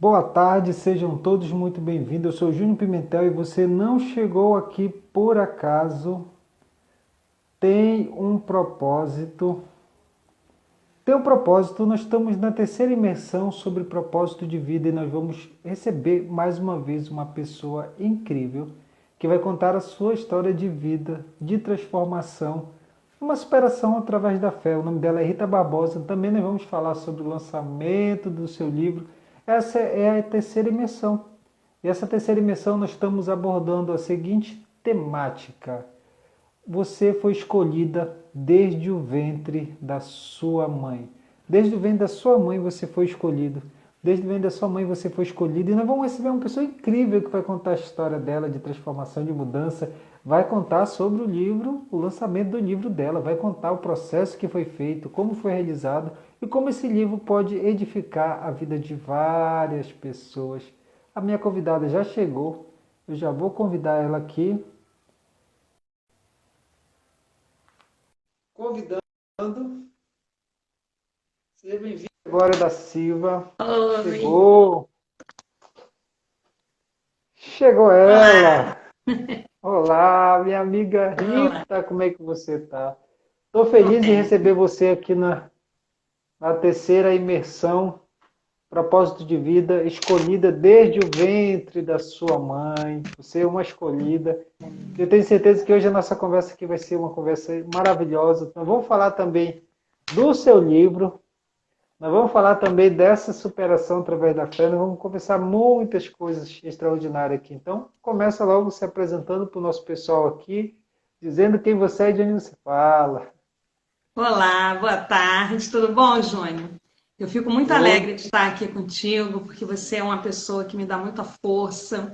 Boa tarde, sejam todos muito bem-vindos. Eu sou Júnior Pimentel e você não chegou aqui por acaso. Tem um propósito. Tem um propósito. Nós estamos na terceira imersão sobre propósito de vida e nós vamos receber mais uma vez uma pessoa incrível que vai contar a sua história de vida, de transformação, uma superação através da fé. O nome dela é Rita Barbosa. Também nós vamos falar sobre o lançamento do seu livro. Essa é a terceira imersão. E essa terceira imersão nós estamos abordando a seguinte temática: você foi escolhida desde o ventre da sua mãe. Desde o ventre da sua mãe você foi escolhido. Desde o ventre da sua mãe você foi escolhido. E nós vamos receber uma pessoa incrível que vai contar a história dela de transformação, de mudança. Vai contar sobre o livro, o lançamento do livro dela. Vai contar o processo que foi feito, como foi realizado e como esse livro pode edificar a vida de várias pessoas. A minha convidada já chegou. Eu já vou convidar ela aqui. Convidando. Seja bem-vindo, Glória da Silva. Oi, Chegou. Chegou olá, ela. Olá, minha amiga olá. Rita, como é que você tá? Estou Tô feliz em bem. receber você aqui na terceira imersão, propósito de vida, escolhida desde o ventre da sua mãe. Você é uma escolhida. Eu tenho certeza que hoje a nossa conversa aqui vai ser uma conversa maravilhosa. Nós vamos falar também do seu livro. Nós vamos falar também dessa superação através da fé. Nós vamos conversar muitas coisas extraordinárias aqui. Então, começa logo se apresentando para o nosso pessoal aqui, dizendo quem você é e de onde você fala. Olá, boa tarde, tudo bom, Júnior? Eu fico muito Tudo. alegre de estar aqui contigo, porque você é uma pessoa que me dá muita força.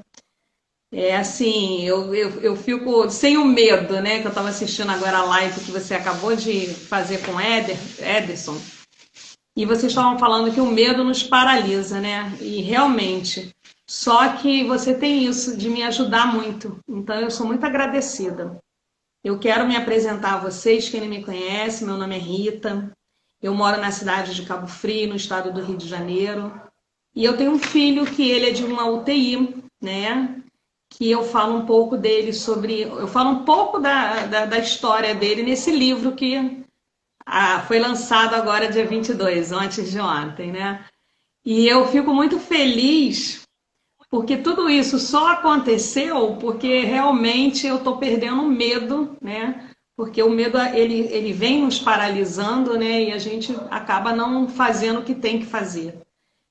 É assim, eu fico sem o medo, né? Que eu estava assistindo agora a live que você acabou de fazer com Ederson, e vocês estavam falando que o medo nos paralisa, né? E realmente, só que você tem isso de me ajudar muito, então eu sou muito agradecida. Eu quero me apresentar a vocês, quem não me conhece, meu nome é Rita, eu moro na cidade de Cabo Frio, no estado do Rio de Janeiro, e eu tenho um filho que ele é de uma UTI, né? Que eu falo um pouco dele sobre. Eu falo um pouco da história dele nesse livro que foi lançado agora, dia 22, antes de ontem, né? E eu fico muito feliz porque tudo isso só aconteceu porque realmente eu estou perdendo o medo, né? Porque o medo ele vem nos paralisando, né? E a gente acaba não fazendo o que tem que fazer.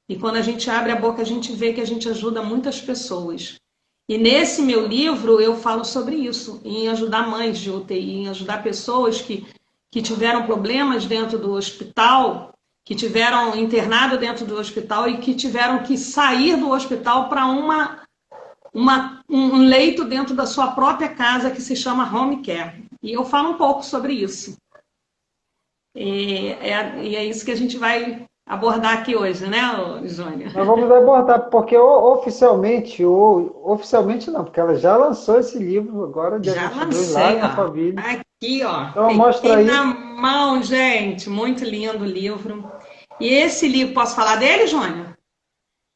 E quando a gente abre a boca, a gente vê que a gente ajuda muitas pessoas. E nesse meu livro eu falo sobre isso, em ajudar mães de UTI, em ajudar pessoas que tiveram problemas dentro do hospital, que tiveram internado dentro do hospital e que tiveram que sair do hospital para um leito dentro da sua própria casa que se chama home care. E eu falo um pouco sobre isso. E é isso que a gente vai abordar aqui hoje, né, Jônia? Nós vamos abordar, porque oficialmente, ou oficialmente não, porque ela já lançou esse livro agora, dia Já 22 lá lancei, na ó. família. Aqui, ó. Então, mostra Peguei aí. na mão, gente. Muito lindo o livro. E esse livro, posso falar dele, Jônia?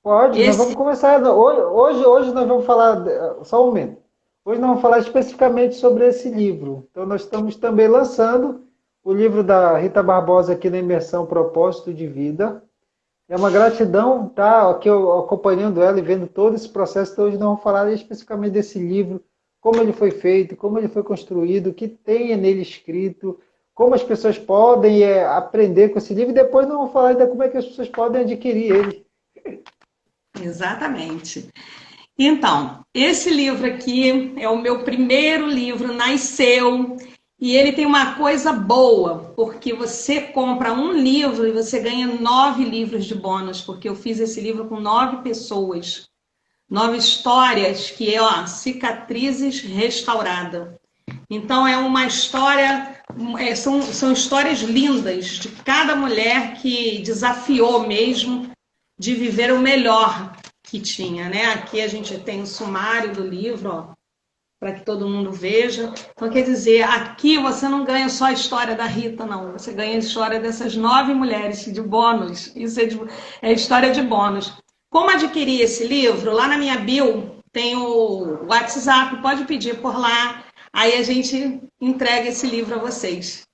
Pode, nós vamos Esse, começar. Hoje nós vamos falar. Só um momento. Hoje nós vamos falar especificamente sobre esse livro. Então, nós estamos também lançando o livro da Rita Barbosa aqui na imersão Propósito de Vida. É uma gratidão estar aqui acompanhando ela e vendo todo esse processo. Então, hoje nós vamos falar especificamente desse livro, como ele foi feito, como ele foi construído, o que tem nele escrito, como as pessoas podem aprender com esse livro. E depois nós vamos falar ainda como é que as pessoas podem adquirir ele. exatamente. Então, esse livro aqui é o meu primeiro livro, nasceu. E ele tem uma coisa boa, porque você compra um livro e você ganha 9 livros de bônus, porque eu fiz esse livro com 9 pessoas. 9 histórias que é, ó, cicatrizes restaurada. Então é uma história, são histórias lindas de cada mulher que desafiou mesmo de viver o melhor que tinha, né? Aqui a gente tem o sumário do livro, ó, para que todo mundo veja. Então quer dizer, aqui você não ganha só a história da Rita, não. Você ganha a história dessas 9 mulheres de bônus. Isso é história de bônus. Como adquirir esse livro? Lá na minha bio tem o WhatsApp, pode pedir por lá. Aí a gente entrega esse livro a vocês,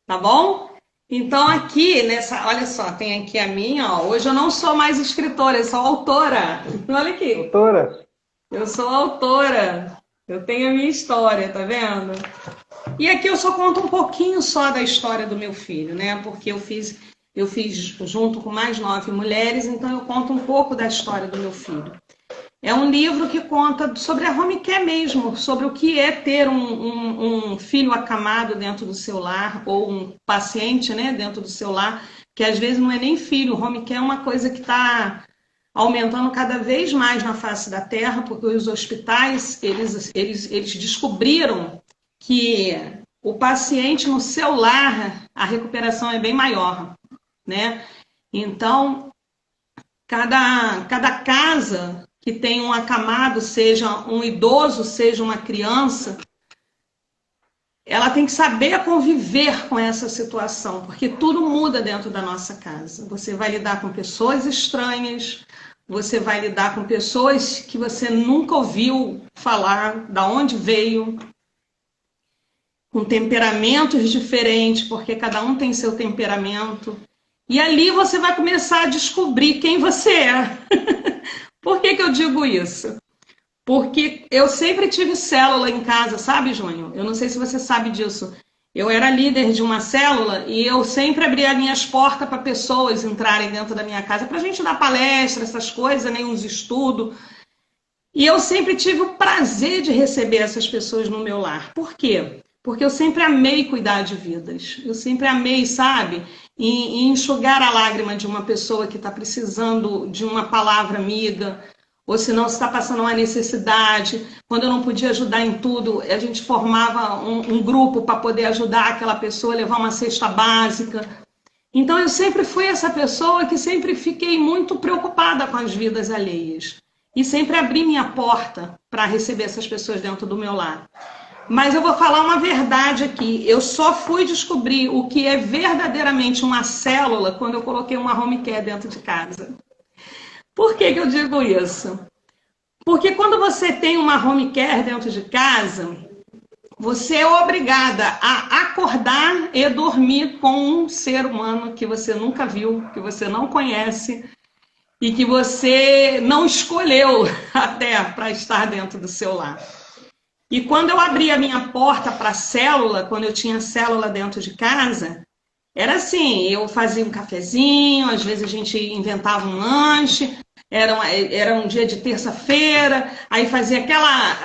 tá bom? Então aqui, olha só, tem aqui a minha, ó. Hoje eu não sou mais escritora, eu sou autora. Olha aqui. Doutora? Eu sou autora. Eu tenho a minha história, tá vendo? E aqui eu só conto um pouquinho só da história do meu filho, né? Porque eu fiz junto com mais 9 mulheres, então eu conto um pouco da história do meu filho. É um livro que conta sobre a home care mesmo, sobre o que é ter um filho acamado dentro do seu lar, ou um paciente, né, dentro do seu lar, que às vezes não é nem filho. O home care é uma coisa que está aumentando cada vez mais na face da Terra, porque os hospitais, eles descobriram que o paciente no seu lar, a recuperação é bem maior, né? Então, cada casa que tem um acamado, seja um idoso, seja uma criança, ela tem que saber conviver com essa situação, porque tudo muda dentro da nossa casa. Você vai lidar com pessoas estranhas, você vai lidar com pessoas que você nunca ouviu falar, da onde veio, com temperamentos diferentes, porque cada um tem seu temperamento. E ali você vai começar a descobrir quem você é. Por que eu digo isso? Porque eu sempre tive célula em casa, sabe, Júnior? Eu não sei se você sabe disso. Eu era líder de uma célula e eu sempre abria minhas portas para pessoas entrarem dentro da minha casa, para a gente dar palestra, essas coisas, né, uns estudos. E eu sempre tive o prazer de receber essas pessoas no meu lar. Por quê? Porque eu sempre amei cuidar de vidas. Eu sempre amei, sabe, enxugar a lágrima de uma pessoa que está precisando de uma palavra amiga, ou se não está passando uma necessidade. Quando eu não podia ajudar em tudo, a gente formava um grupo para poder ajudar aquela pessoa a levar uma cesta básica. Então eu sempre fui essa pessoa que sempre fiquei muito preocupada com as vidas alheias. E sempre abri minha porta para receber essas pessoas dentro do meu lar. Mas eu vou falar uma verdade aqui. Eu só fui descobrir o que é verdadeiramente uma célula quando eu coloquei uma home care dentro de casa. Por que eu digo isso? Porque quando você tem uma home care dentro de casa, você é obrigada a acordar e dormir com um ser humano que você nunca viu, que você não conhece e que você não escolheu até para estar dentro do seu lar. E quando eu abri a minha porta para a célula, quando eu tinha célula dentro de casa, era assim, eu fazia um cafezinho, às vezes a gente inventava um lanche, era um dia de terça-feira, aí fazia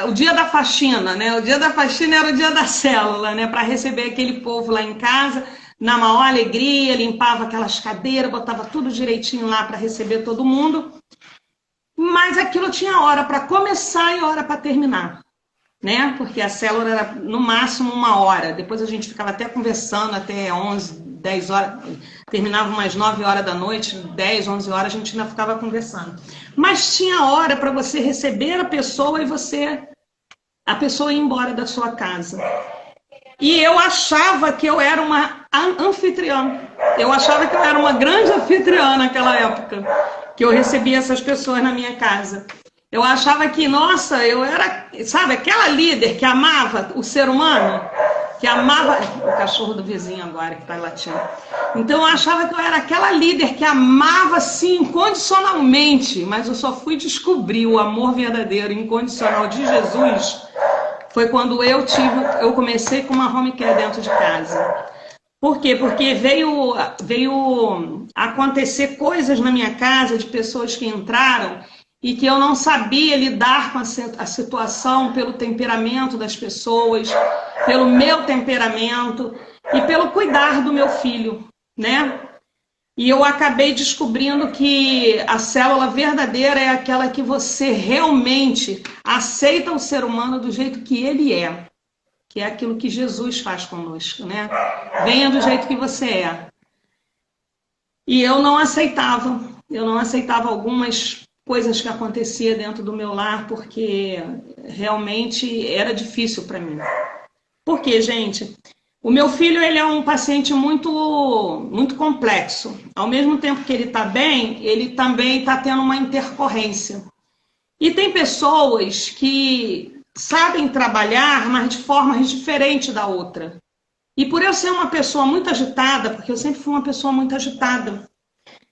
o dia da faxina, né? O dia da faxina era o dia da célula, né? Para receber aquele povo lá em casa, na maior alegria, limpava aquelas cadeiras, botava tudo direitinho lá para receber todo mundo. Mas aquilo tinha hora para começar e hora para terminar, né? Porque a célula era no máximo 1 hora, depois a gente ficava até conversando até 11, 10 horas, terminava umas 9 horas da noite, 10, 11 horas a gente ainda ficava conversando. Mas tinha hora para você receber a pessoa e a pessoa ir embora da sua casa. E eu achava que eu era uma anfitriã, eu achava que eu era uma grande anfitriã naquela época, que eu recebia essas pessoas na minha casa. Eu achava que, nossa, eu era, sabe, aquela líder que amava o ser humano, que amava o cachorro do vizinho agora que está latindo. Então eu achava que eu era aquela líder que amava, assim, incondicionalmente, mas eu só fui descobrir o amor verdadeiro, incondicional de Jesus, foi quando eu comecei com uma home care dentro de casa. Por quê? Porque veio acontecer coisas na minha casa de pessoas que entraram e que eu não sabia lidar com a situação pelo temperamento das pessoas, pelo meu temperamento e pelo cuidar do meu filho, né? E eu acabei descobrindo que a célula verdadeira é aquela que você realmente aceita o ser humano do jeito que ele é, que é aquilo que Jesus faz conosco, né? Venha do jeito que você é. E eu não aceitava algumas coisas que aconteciam dentro do meu lar, porque realmente era difícil para mim. Por quê, gente? O meu filho, ele é um paciente muito complexo. Ao mesmo tempo que ele está bem, ele também está tendo uma intercorrência. E tem pessoas que sabem trabalhar, mas de formas diferentes da outra. E por eu ser uma pessoa muito agitada, porque eu sempre fui uma pessoa muito agitada,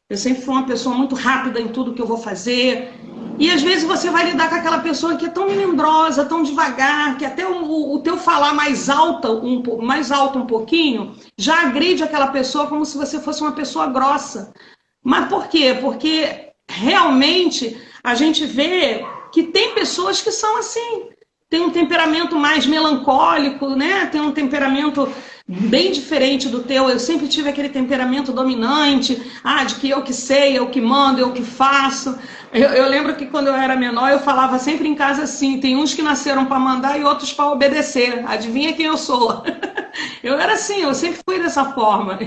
eu sempre fui uma pessoa muito rápida em tudo que eu vou fazer. E às vezes você vai lidar com aquela pessoa que é tão melindrosa, tão devagar, que até o teu falar mais alto um pouquinho, já agride aquela pessoa como se você fosse uma pessoa grossa. Mas por quê? Porque realmente a gente vê que tem pessoas que são assim. Tem um temperamento mais melancólico, né? Tem um temperamento bem diferente do teu. Eu sempre tive aquele temperamento dominante, de que eu que sei, eu que mando, eu que faço. Eu lembro que quando eu era menor, eu falava sempre em casa assim, tem uns que nasceram para mandar e outros para obedecer. Adivinha quem eu sou? Eu era assim, eu sempre fui dessa forma.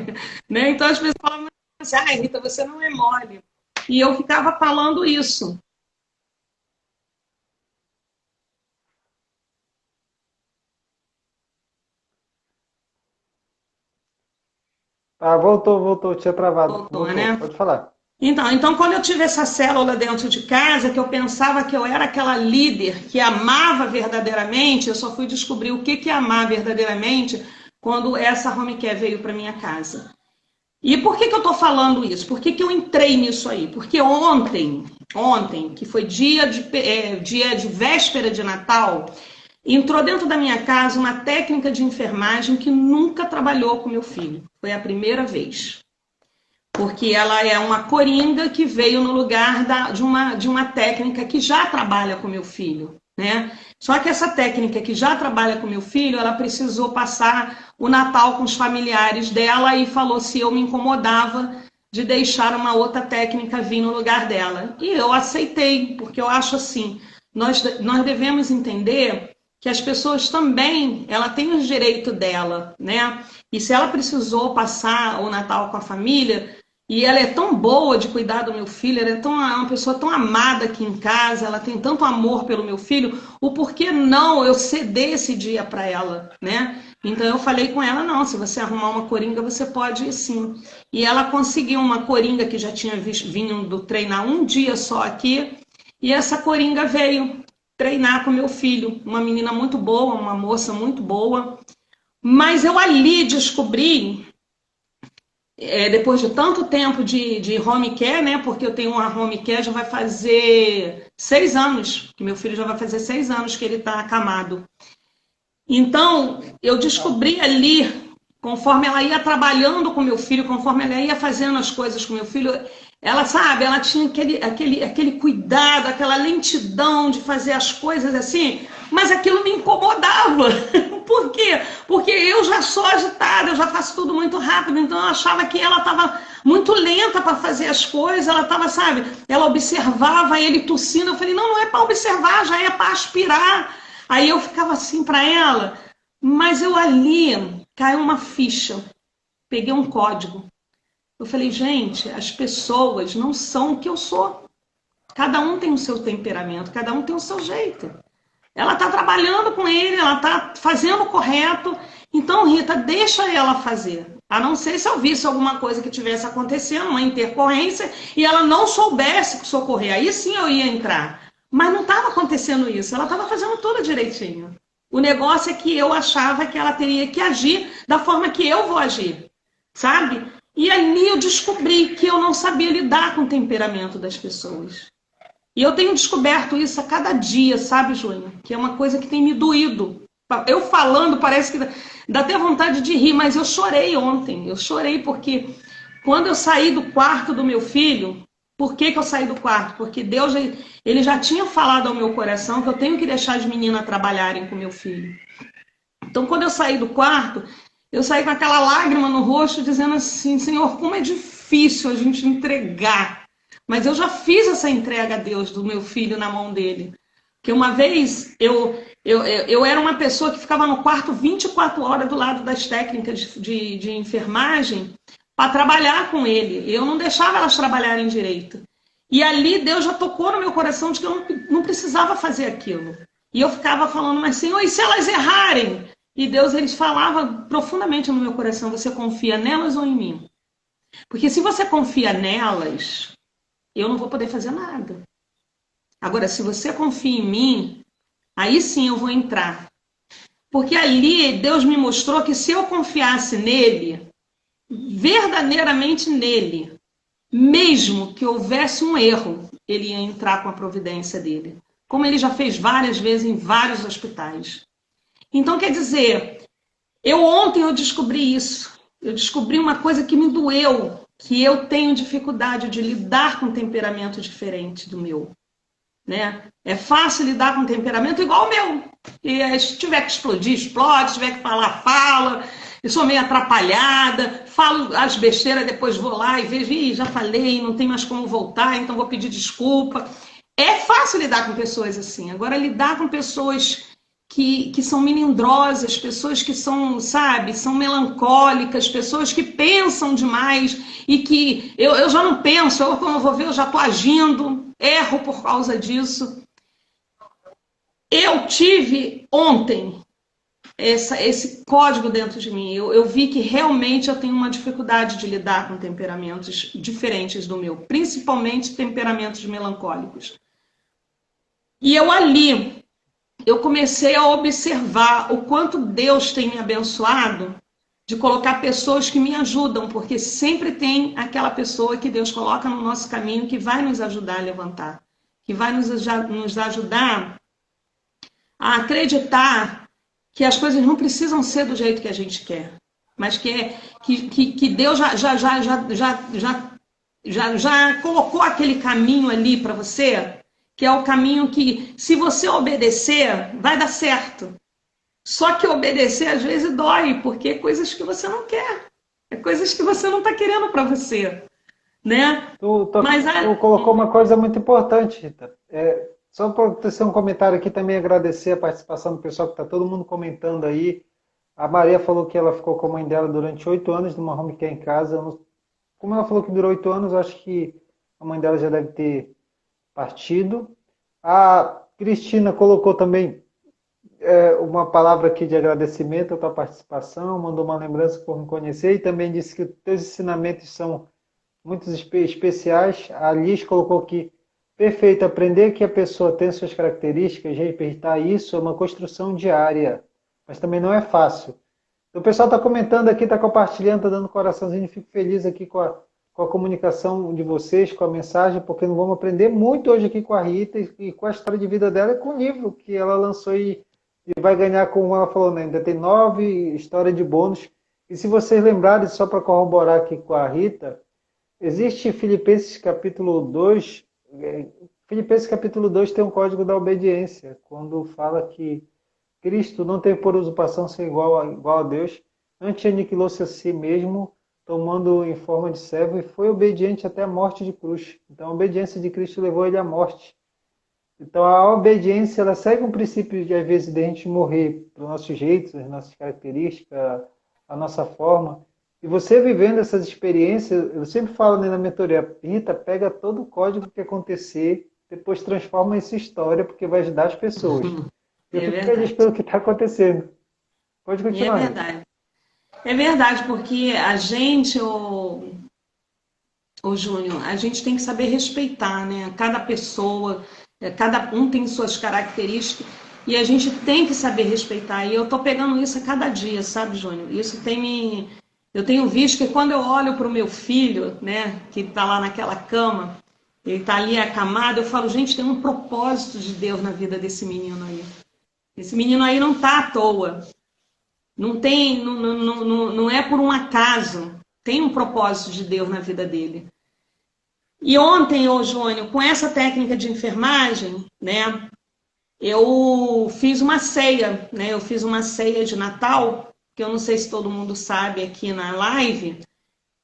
Né? Então as pessoas falavam assim, Rita, você não é mole. E eu ficava falando isso. Voltou, tinha travado. Voltou, Voltou, né? pode falar. Então, quando eu tive essa célula dentro de casa, que eu pensava que eu era aquela líder que amava verdadeiramente, eu só fui descobrir o que é amar verdadeiramente quando essa home care veio para minha casa. E por que eu estou falando isso? Por que eu entrei nisso aí? Porque ontem, que foi dia de véspera de Natal, entrou dentro da minha casa uma técnica de enfermagem que nunca trabalhou com meu filho. Foi a primeira vez. Porque ela é uma coringa que veio no lugar de uma técnica que já trabalha com meu filho, né? Só que essa técnica que já trabalha com meu filho, ela precisou passar o Natal com os familiares dela e falou se eu me incomodava de deixar uma outra técnica vir no lugar dela. E eu aceitei, porque eu acho assim, nós devemos entender que as pessoas também, ela tem os direitos dela, né? E se ela precisou passar o Natal com a família, e ela é tão boa de cuidar do meu filho, ela é uma pessoa tão amada aqui em casa, ela tem tanto amor pelo meu filho, o porquê não eu ceder esse dia para ela, né? Então eu falei com ela, não, se você arrumar uma coringa, você pode ir sim. E ela conseguiu uma coringa que já tinha vindo treinar um dia só aqui, e essa coringa veio treinar com meu filho, uma menina muito boa, uma moça muito boa, mas eu ali descobri depois de tanto tempo de home care, né? Porque eu tenho uma home care, já vai fazer 6 anos, que meu filho já vai fazer 6 anos que ele está acamado. Então, eu descobri ali, conforme ela ia trabalhando com meu filho, conforme ela ia fazendo as coisas com meu filho, ela, sabe, ela tinha aquele cuidado, aquela lentidão de fazer as coisas assim, mas aquilo me incomodava. Por quê? Porque eu já sou agitada, eu já faço tudo muito rápido, então eu achava que ela estava muito lenta para fazer as coisas, ela estava, sabe, ela observava ele tossindo, eu falei, não é para observar, já é para aspirar. Aí eu ficava assim para ela, mas eu ali caiu uma ficha, peguei um código. Eu falei, gente, as pessoas não são o que eu sou. Cada um tem o seu temperamento, cada um tem o seu jeito. Ela está trabalhando com ele, ela está fazendo o correto. Então, Rita, deixa ela fazer. A não ser se eu visse alguma coisa que tivesse acontecendo, uma intercorrência, e ela não soubesse socorrer. Aí sim eu ia entrar. Mas não estava acontecendo isso. Ela estava fazendo tudo direitinho. O negócio é que eu achava que ela teria que agir da forma que eu vou agir. Sabe? E ali eu descobri que eu não sabia lidar com o temperamento das pessoas. E eu tenho descoberto isso a cada dia, sabe, Júnior? Que é uma coisa que tem me doído. Eu falando, parece que dá até vontade de rir, mas eu chorei ontem. Eu chorei porque quando eu saí do quarto do meu filho, por que eu saí do quarto? Porque Deus, ele já tinha falado ao meu coração que eu tenho que deixar as meninas trabalharem com meu filho. Então, quando eu saí do quarto, eu saí com aquela lágrima no rosto, dizendo assim, Senhor, como é difícil a gente entregar. Mas eu já fiz essa entrega a Deus do meu filho na mão dele. Porque uma vez eu era uma pessoa que ficava no quarto 24 horas do lado das técnicas de enfermagem para trabalhar com ele. Eu não deixava elas trabalharem direito. E ali Deus já tocou no meu coração de que eu não precisava fazer aquilo. E eu ficava falando, mas Senhor, e se elas errarem? E Deus, ele falava profundamente no meu coração: você confia nelas ou em mim? Porque se você confia nelas, eu não vou poder fazer nada. Agora, se você confia em mim, aí sim eu vou entrar. Porque ali Deus me mostrou que se eu confiasse nele, verdadeiramente nele, mesmo que houvesse um erro, ele ia entrar com a providência dele. Como ele já fez várias vezes em vários hospitais. Então, quer dizer, ontem eu descobri isso. Eu descobri uma coisa que me doeu, que eu tenho dificuldade de lidar com um temperamento diferente do meu. Né? É fácil lidar com um temperamento igual o meu. E se tiver que explodir, explode. Se tiver que falar, fala. Eu sou meio atrapalhada, falo as besteiras, depois vou lá e vejo, ih, já falei, não tem mais como voltar, então vou pedir desculpa. É fácil lidar com pessoas assim. Agora, lidar com pessoas que são melindrosas, pessoas que são, sabe, são melancólicas, pessoas que pensam demais e que eu já não penso, eu, quando eu vou ver, eu já estou agindo, erro por causa disso. Eu tive ontem esse código dentro de mim. Eu vi que realmente eu tenho uma dificuldade de lidar com temperamentos diferentes do meu, principalmente temperamentos melancólicos. E eu comecei a observar o quanto Deus tem me abençoado de colocar pessoas que me ajudam, porque sempre tem aquela pessoa que Deus coloca no nosso caminho que vai nos ajudar a levantar, que vai nos ajudar a acreditar que as coisas não precisam ser do jeito que a gente quer, mas que Deus já colocou aquele caminho ali para você, que é o caminho que, se você obedecer, vai dar certo. Só que obedecer às vezes dói, porque é coisas que você não quer, é coisas que você não está querendo para você, né? Tu colocou uma coisa muito importante, Rita. Só para tecer um comentário aqui também, agradecer a participação do pessoal que está todo mundo comentando aí. A Maria falou que ela ficou com a mãe dela durante 8 anos numa home care em casa. Como ela falou que durou 8 anos, acho que a mãe dela já deve ter partido. A Cristina colocou também uma palavra aqui de agradecimento à tua participação, mandou uma lembrança por me conhecer e também disse que os teus ensinamentos são muito especiais. A Liz colocou aqui: perfeito, aprender que a pessoa tem suas características, respeitar isso é uma construção diária, mas também não é fácil. Então, o pessoal está comentando aqui, está compartilhando, está dando coraçãozinho. Fico feliz aqui com a comunicação de vocês, com a mensagem, porque nós vamos aprender muito hoje aqui com a Rita e com a história de vida dela e com o livro que ela lançou e vai ganhar, como ela falou, né? Ainda tem 9 histórias de bônus. E se vocês lembrarem, só para corroborar aqui com a Rita, existe Filipenses capítulo 2. Filipenses capítulo 2 tem um código da obediência, quando fala que Cristo não teve por usurpação ser igual a Deus, antes aniquilou-se a si mesmo, tomando em forma de servo, e foi obediente até a morte de cruz. Então a obediência de Cristo levou ele à morte. Então a obediência, ela segue um princípio de, às vezes, de a gente morrer para os nossos jeitos, as nossas características, a nossa forma. E você vivendo essas experiências, eu sempre falo, né, na mentoria, Rita, pega todo o código que acontecer, depois transforma em sua história, porque vai ajudar as pessoas. Eu fico feliz pelo que está acontecendo. Pode continuar. É verdade. É verdade, porque a gente, o Júnior, a gente tem que saber respeitar, né? Cada pessoa, cada um tem suas características e a gente tem que saber respeitar. E eu tô pegando isso a cada dia, sabe, Júnior? Isso tem me... Eu tenho visto que quando eu olho para o meu filho, né, que está lá naquela cama, ele está ali acamado, eu falo, gente, tem um propósito de Deus na vida desse menino aí. Esse menino aí não está à toa. Não tem, não é por um acaso. Tem um propósito de Deus na vida dele. E ontem, ô Jônio, com essa técnica de enfermagem, né, eu fiz uma ceia, né? Eu fiz uma ceia de Natal, que eu não sei se todo mundo sabe aqui na live.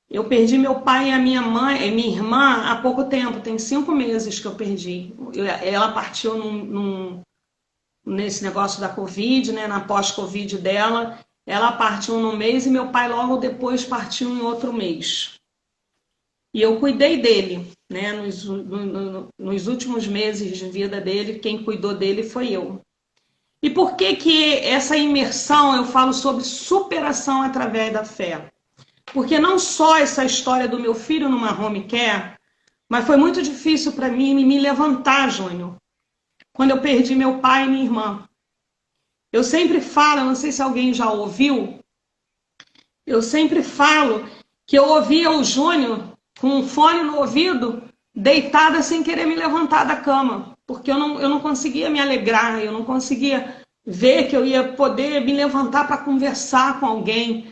Eu perdi meu pai e a minha mãe, e minha irmã há pouco tempo, tem 5 meses que eu perdi. Ela partiu nesse negócio da Covid, né, na pós-Covid dela. Ela partiu num mês e meu pai logo depois partiu em outro mês. E eu cuidei dele, né, nos últimos meses de vida dele, quem cuidou dele foi eu. E por que que essa imersão eu falo sobre superação através da fé? Porque não só essa história do meu filho numa home care, mas foi muito difícil para mim me levantar, Júnior, quando eu perdi meu pai e minha irmã. Eu sempre falo, não sei se alguém já ouviu, eu sempre falo que eu ouvia o Júnior com um fone no ouvido, deitada sem querer me levantar da cama, porque eu não conseguia me alegrar, eu não conseguia ver que eu ia poder me levantar para conversar com alguém.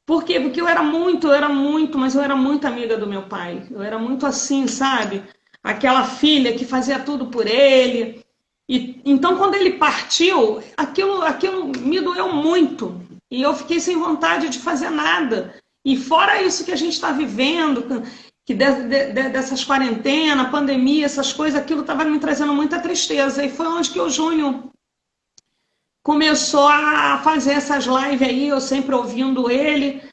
Por quê? Porque mas eu era muito amiga do meu pai. Eu era muito assim, sabe? Aquela filha que fazia tudo por ele. E então, quando ele partiu, aquilo me doeu muito. E eu fiquei sem vontade de fazer nada. E fora isso que a gente está vivendo, que dessas quarentenas, pandemia, essas coisas, aquilo estava me trazendo muita tristeza. E foi onde que o Júnior começou a fazer essas lives aí, eu sempre ouvindo ele.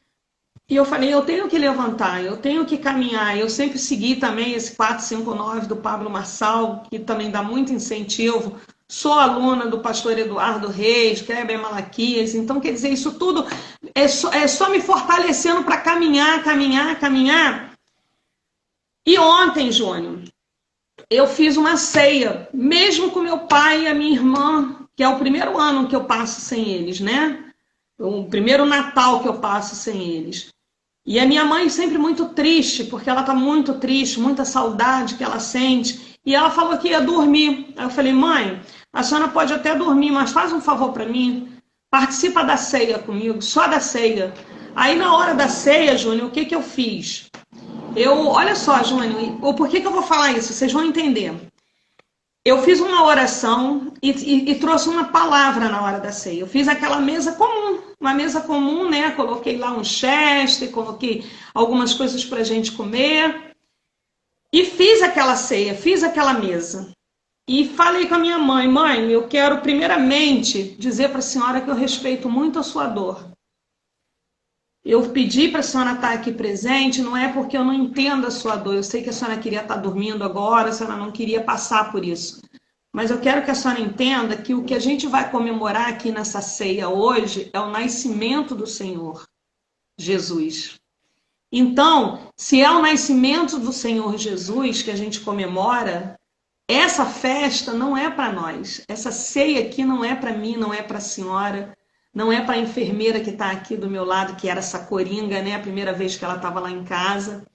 E eu falei, eu tenho que levantar, eu tenho que caminhar. Eu sempre segui também esse 459 do Pablo Marçal, que também dá muito incentivo. Sou aluna do pastor Eduardo Reis, Kleber Malaquias. Então, quer dizer, isso tudo é só me fortalecendo para caminhar, caminhar, caminhar. E ontem, Júnior, eu fiz uma ceia, mesmo com meu pai e a minha irmã, que é o primeiro ano que eu passo sem eles, né? O primeiro Natal que eu passo sem eles. E a minha mãe sempre muito triste, porque ela está muito triste, muita saudade que ela sente. E ela falou que ia dormir. Aí eu falei, mãe, a senhora pode até dormir, mas faz um favor para mim. Participa da ceia comigo, só da ceia. Aí na hora da ceia, Júnior, o que que eu fiz? Olha só, Júnior, por que que eu vou falar isso? Vocês vão entender. Eu fiz uma oração e trouxe uma palavra na hora da ceia. Eu fiz aquela mesa comum, uma mesa comum, né? Coloquei lá um chester, coloquei algumas coisas para a gente comer. E fiz aquela ceia, fiz aquela mesa. E falei com a minha mãe, mãe, eu quero primeiramente dizer para a senhora que eu respeito muito a sua dor. Eu pedi para a senhora estar aqui presente, não é porque eu não entendo a sua dor. Eu sei que a senhora queria estar dormindo agora, a senhora não queria passar por isso. Mas eu quero que a senhora entenda que o que a gente vai comemorar aqui nessa ceia hoje é o nascimento do Senhor Jesus. Então, se é o nascimento do Senhor Jesus que a gente comemora, essa festa não é para nós. Essa ceia aqui não é para mim, não é para a senhora. Não é para a enfermeira que está aqui do meu lado, que era essa coringa, né? A primeira vez que ela estava lá em casa.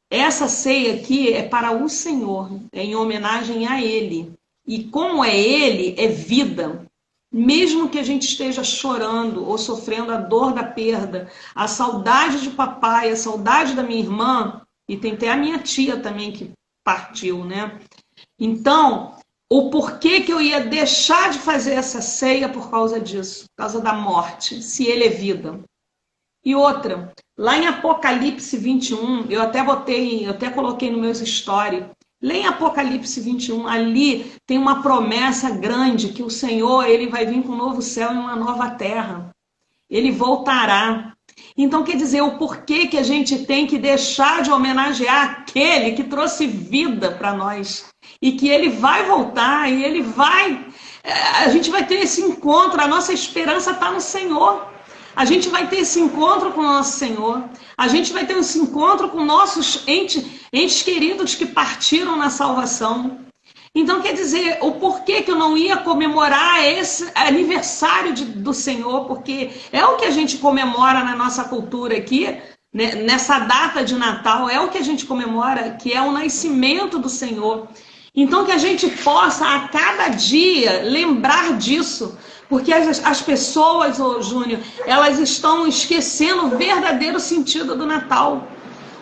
Essa ceia aqui é para o Senhor, é em homenagem a Ele. E como é Ele, é vida. Mesmo que a gente esteja chorando ou sofrendo a dor da perda, a saudade de papai, a saudade da minha irmã, e tem até a minha tia também que partiu, né? Então, o porquê que eu ia deixar de fazer essa ceia por causa disso, por causa da morte, se ele é vida. E outra, lá em Apocalipse 21, eu até coloquei nos meus stories, lê em Apocalipse 21, ali tem uma promessa grande que o Senhor, ele vai vir com um novo céu e uma nova terra. Ele voltará. Então, quer dizer, o porquê que a gente tem que deixar de homenagear aquele que trouxe vida para nós. E que ele vai voltar, e ele vai... A gente vai ter esse encontro, a nossa esperança está no Senhor. A gente vai ter esse encontro com o nosso Senhor. A gente vai ter esse encontro com nossos entes queridos que partiram na salvação. Então, quer dizer, o porquê que eu não ia comemorar esse aniversário do Senhor, porque é o que a gente comemora na nossa cultura aqui, né? Nessa data de Natal, é o que a gente comemora, que é o nascimento do Senhor. Então, que a gente possa, a cada dia, lembrar disso, porque as pessoas, Júnior, elas estão esquecendo o verdadeiro sentido do Natal.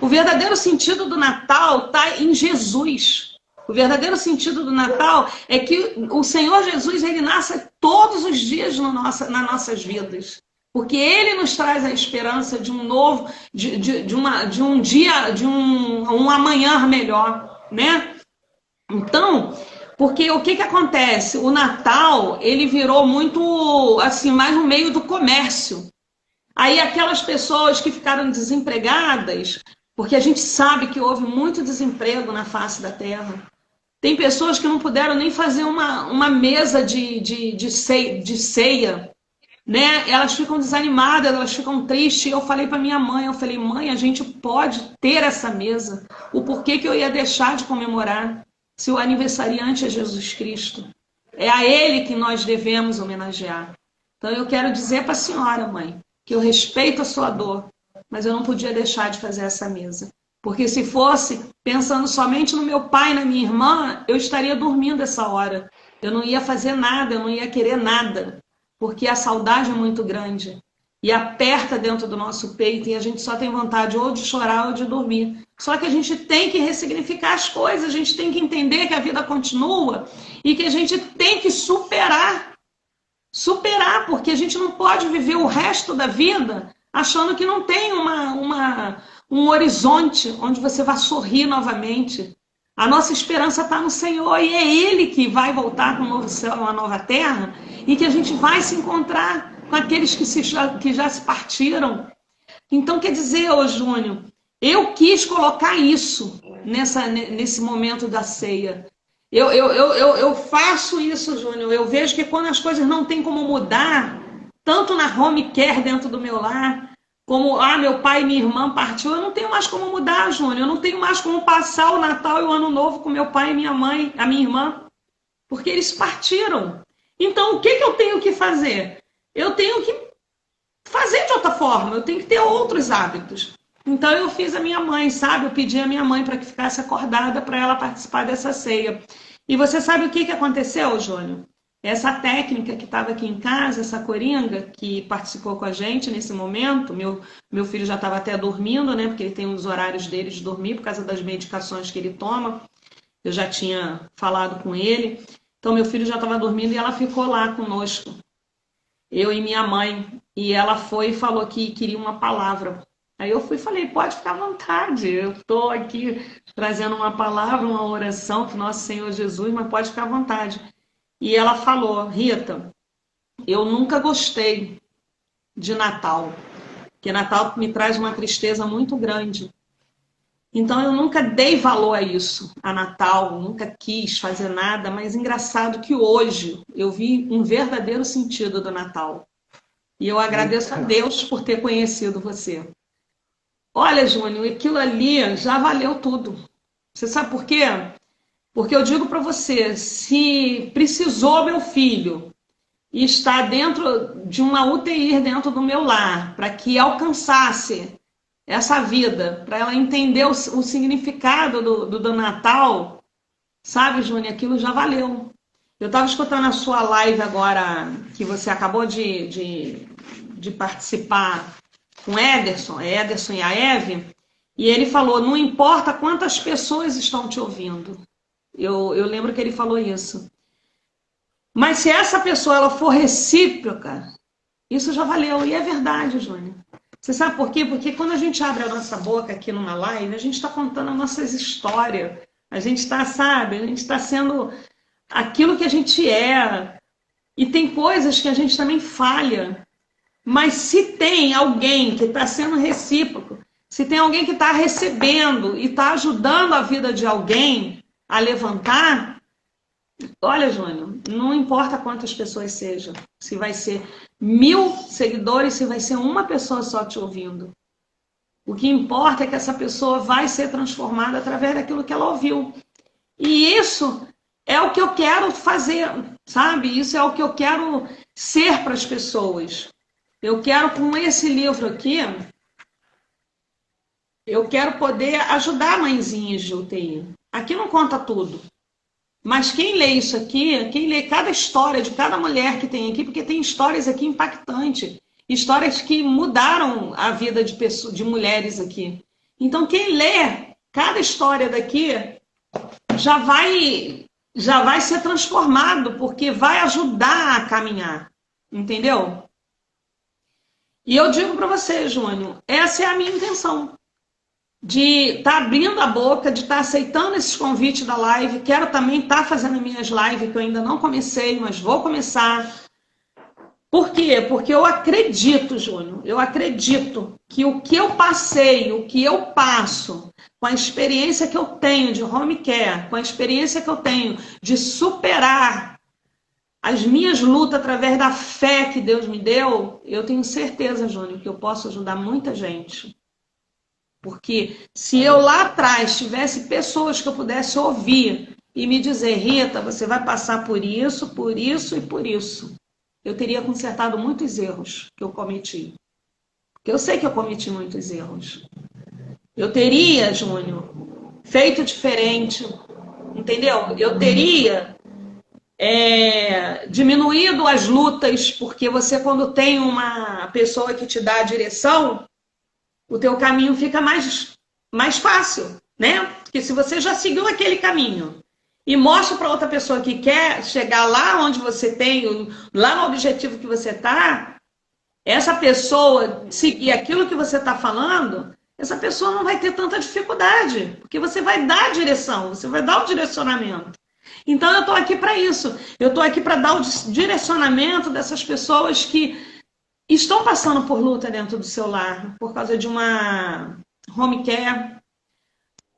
O verdadeiro sentido do Natal está em Jesus. O verdadeiro sentido do Natal é que o Senhor Jesus, ele nasce todos os dias nas nossas vidas. Porque ele nos traz a esperança de um novo, de um dia, de um amanhã melhor, né? Então, porque o que acontece? O Natal, ele virou muito, assim, mais no meio do comércio. Aí aquelas pessoas que ficaram desempregadas, porque a gente sabe que houve muito desemprego na face da terra. Tem pessoas que não puderam nem fazer uma mesa de ceia, né? Elas ficam desanimadas, elas ficam tristes. Eu falei para minha mãe, eu falei, mãe, a gente pode ter essa mesa. O porquê que eu ia deixar de comemorar se o aniversariante é Jesus Cristo? É a Ele que nós devemos homenagear. Então eu quero dizer para a senhora, mãe, que eu respeito a sua dor, mas eu não podia deixar de fazer essa mesa. Porque se fosse pensando somente no meu pai e na minha irmã, eu estaria dormindo essa hora. Eu não ia fazer nada, eu não ia querer nada. Porque a saudade é muito grande. E aperta dentro do nosso peito e a gente só tem vontade ou de chorar ou de dormir. Só que a gente tem que ressignificar as coisas, a gente tem que entender que a vida continua e que a gente tem que superar. Superar, porque a gente não pode viver o resto da vida achando que não tem um horizonte onde você vai sorrir novamente. A nossa esperança está no Senhor e é Ele que vai voltar com um novo céu e uma nova terra e que a gente vai se encontrar com aqueles que já se partiram. Então, quer dizer, ô Júnior, eu quis colocar isso nesse momento da ceia. Eu faço isso, Júnior. Eu vejo que quando as coisas não têm como mudar, tanto na home care dentro do meu lar, como meu pai e minha irmã partiu, eu não tenho mais como mudar, Júnior. Eu não tenho mais como passar o Natal e o Ano Novo com meu pai e minha mãe, a minha irmã, porque eles partiram. Então, o que eu tenho que fazer? Eu tenho que fazer de outra forma, eu tenho que ter outros hábitos. Então, eu fiz a minha mãe, sabe? Eu pedi a minha mãe para que ficasse acordada para ela participar dessa ceia. E você sabe o que aconteceu, Júnior? Essa técnica que estava aqui em casa, essa coringa que participou com a gente nesse momento, meu filho já estava até dormindo, né? Porque ele tem os horários dele de dormir por causa das medicações que ele toma. Eu já tinha falado com ele. Então, meu filho já estava dormindo e ela ficou lá conosco. Eu e minha mãe. E ela foi e falou que queria uma palavra. Aí eu fui e falei, pode ficar à vontade. Eu estou aqui trazendo uma palavra, uma oração para o nosso Senhor Jesus, mas pode ficar à vontade. E ela falou, Rita, eu nunca gostei de Natal, porque Natal me traz uma tristeza muito grande. Então eu nunca dei valor a isso, a Natal, nunca quis fazer nada, mas engraçado que hoje eu vi um verdadeiro sentido do Natal. E eu agradeço a Deus por ter conhecido você. Olha, Júnior, aquilo ali já valeu tudo. Você sabe por quê? Porque eu digo para você, se precisou meu filho e está dentro de uma UTI dentro do meu lar, para que alcançasse essa vida, para ela entender o significado do Natal, sabe, Júnior, aquilo já valeu. Eu estava escutando a sua live agora, que você acabou de participar com Ederson e a Eve, e ele falou, não importa quantas pessoas estão te ouvindo. Eu lembro que ele falou isso. Mas se essa pessoa ela for recíproca, isso já valeu. E é verdade, Júnior. Você sabe por quê? Porque quando a gente abre a nossa boca aqui numa live, a gente está contando as nossas histórias. A gente está, sabe? A gente está sendo aquilo que a gente é. E tem coisas que a gente também falha. Mas se tem alguém que está sendo recíproco, se tem alguém que está recebendo e está ajudando a vida de alguém a levantar, olha, Júnior, não importa quantas pessoas sejam, se vai ser 1000 seguidores, se vai ser uma pessoa só te ouvindo. O que importa é que essa pessoa vai ser transformada através daquilo que ela ouviu. E isso é o que eu quero fazer, sabe? Isso é o que eu quero ser para as pessoas. Eu quero, com esse livro aqui, eu quero poder ajudar mãezinhas de UTI. Aqui não conta tudo. Mas quem lê isso aqui, quem lê cada história de cada mulher que tem aqui, porque tem histórias aqui impactantes, histórias que mudaram a vida de mulheres aqui. Então, quem lê cada história daqui já vai ser transformado, porque vai ajudar a caminhar. Entendeu? E eu digo para você, Júnior, essa é a minha intenção. De estar abrindo a boca, de estar aceitando esses convites da live. Quero também estar fazendo minhas lives, que eu ainda não comecei, mas vou começar. Por quê? Porque eu acredito, Júnior, eu acredito que o que eu passei, o que eu passo, com a experiência que eu tenho de home care, com a experiência que eu tenho de superar as minhas lutas através da fé que Deus me deu, eu tenho certeza, Júnior, que eu posso ajudar muita gente. Porque se eu lá atrás tivesse pessoas que eu pudesse ouvir e me dizer, Rita, você vai passar por isso, por isso e por isso, eu teria consertado muitos erros que eu cometi. Porque eu sei que eu cometi muitos erros. Eu teria, Júnior, feito diferente, entendeu? Eu teria diminuído as lutas, porque você, quando tem uma pessoa que te dá a direção, o teu caminho fica mais fácil, né? Porque se você já seguiu aquele caminho e mostra para outra pessoa que quer chegar lá onde você tem, lá no objetivo que você está, essa pessoa seguir aquilo que você está falando, essa pessoa não vai ter tanta dificuldade, porque você vai dar a direção, você vai dar o direcionamento. Então eu estou aqui para isso, eu estou aqui para dar o direcionamento dessas pessoas que estão passando por luta dentro do seu lar, por causa de uma home care,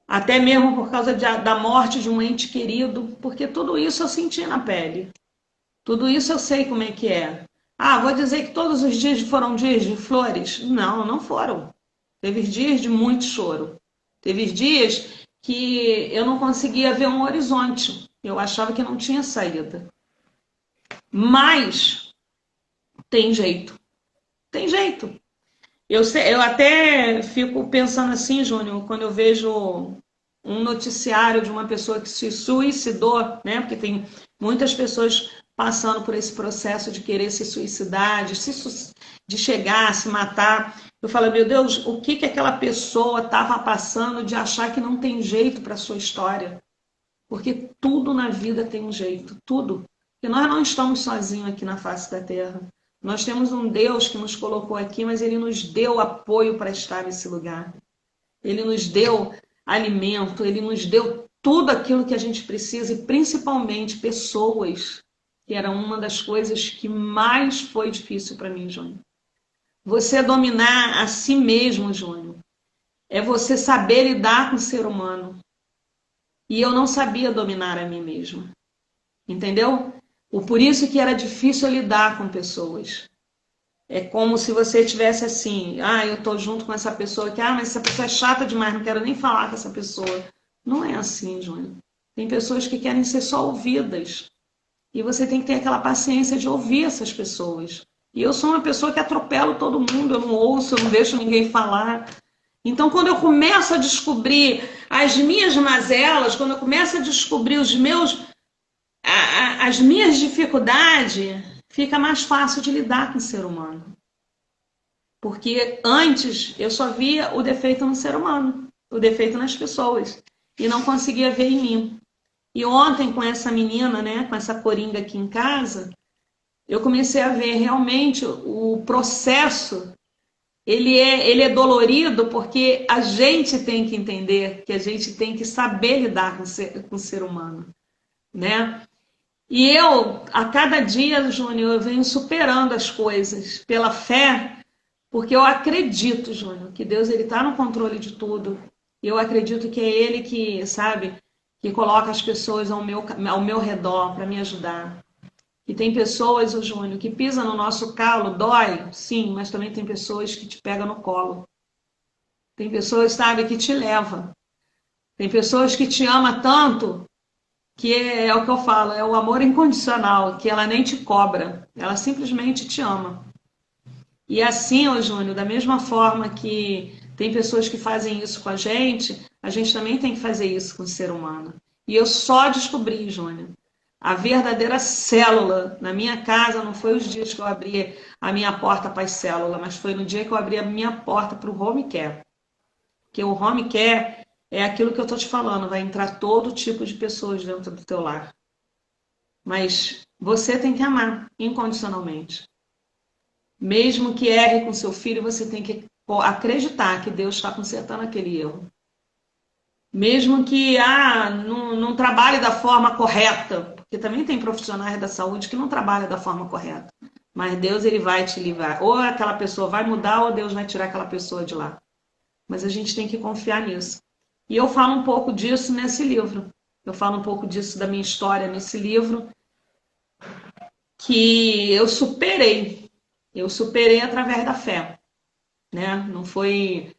até mesmo por causa da morte de um ente querido, porque tudo isso eu senti na pele. Tudo isso eu sei como é que é. Ah, vou dizer que todos os dias foram dias de flores? Não, não foram. Teve dias de muito choro. Teve dias que eu não conseguia ver um horizonte. Eu achava que não tinha saída. Mas tem jeito. Tem jeito. Eu até fico pensando assim, Júnior, quando eu vejo um noticiário de uma pessoa que se suicidou, né? Porque tem muitas pessoas passando por esse processo de querer se suicidar, de chegar a se matar. Eu falo, meu Deus, o que aquela pessoa estava passando de achar que não tem jeito para a sua história? Porque tudo na vida tem um jeito, tudo. Porque nós não estamos sozinhos aqui na face da Terra. Nós temos um Deus que nos colocou aqui, mas Ele nos deu apoio para estar nesse lugar. Ele nos deu alimento, Ele nos deu tudo aquilo que a gente precisa e principalmente pessoas, que era uma das coisas que mais foi difícil para mim, Júnior. Você dominar a si mesmo, Júnior, é você saber lidar com o ser humano. E eu não sabia dominar a mim mesma. Entendeu? Por isso que era difícil lidar com pessoas. É como se você tivesse assim, eu tô junto com essa pessoa aqui, mas essa pessoa é chata demais, não quero nem falar com essa pessoa. Não é assim, Júnior. Tem pessoas que querem ser só ouvidas. E você tem que ter aquela paciência de ouvir essas pessoas. E eu sou uma pessoa que atropelo todo mundo, eu não ouço, eu não deixo ninguém falar. Então, quando eu começo a descobrir as minhas mazelas, quando eu começo a descobrir as minhas dificuldades, fica mais fácil de lidar com o ser humano. Porque antes eu só via o defeito no ser humano, o defeito nas pessoas, e não conseguia ver em mim. E ontem, com essa menina, né, com essa coringa aqui em casa, eu comecei a ver realmente o processo. Ele é dolorido porque a gente tem que entender que a gente tem que saber lidar com o ser humano, né? E eu, a cada dia, Júnior, eu venho superando as coisas pela fé, porque eu acredito, Júnior, que Deus está no controle de tudo. Eu acredito que é Ele que, sabe, que coloca as pessoas ao meu redor para me ajudar. E tem pessoas, Júnior, que pisam no nosso calo, dói, sim, mas também tem pessoas que te pegam no colo. Tem pessoas, sabe, que te levam. Tem pessoas que te amam tanto que é o que eu falo, é o amor incondicional, que ela nem te cobra, ela simplesmente te ama. E assim, Júnior, da mesma forma que tem pessoas que fazem isso com a gente também tem que fazer isso com o ser humano. E eu só descobri, Júnior, a verdadeira célula na minha casa não foi os dias que eu abri a minha porta para as células, mas foi no dia que eu abri a minha porta para o home care. Porque o home care é aquilo que eu estou te falando, vai entrar todo tipo de pessoas dentro do teu lar. Mas você tem que amar incondicionalmente. Mesmo que erre com seu filho, você tem que acreditar que Deus está consertando aquele erro. Mesmo que não trabalhe da forma correta, porque também tem profissionais da saúde que não trabalham da forma correta. Mas Deus, ele vai te livrar. Ou aquela pessoa vai mudar, ou Deus vai tirar aquela pessoa de lá. Mas a gente tem que confiar nisso. E eu falo um pouco disso nesse livro. Eu falo um pouco disso da minha história nesse livro, que eu superei. Eu superei através da fé, né? Não foi,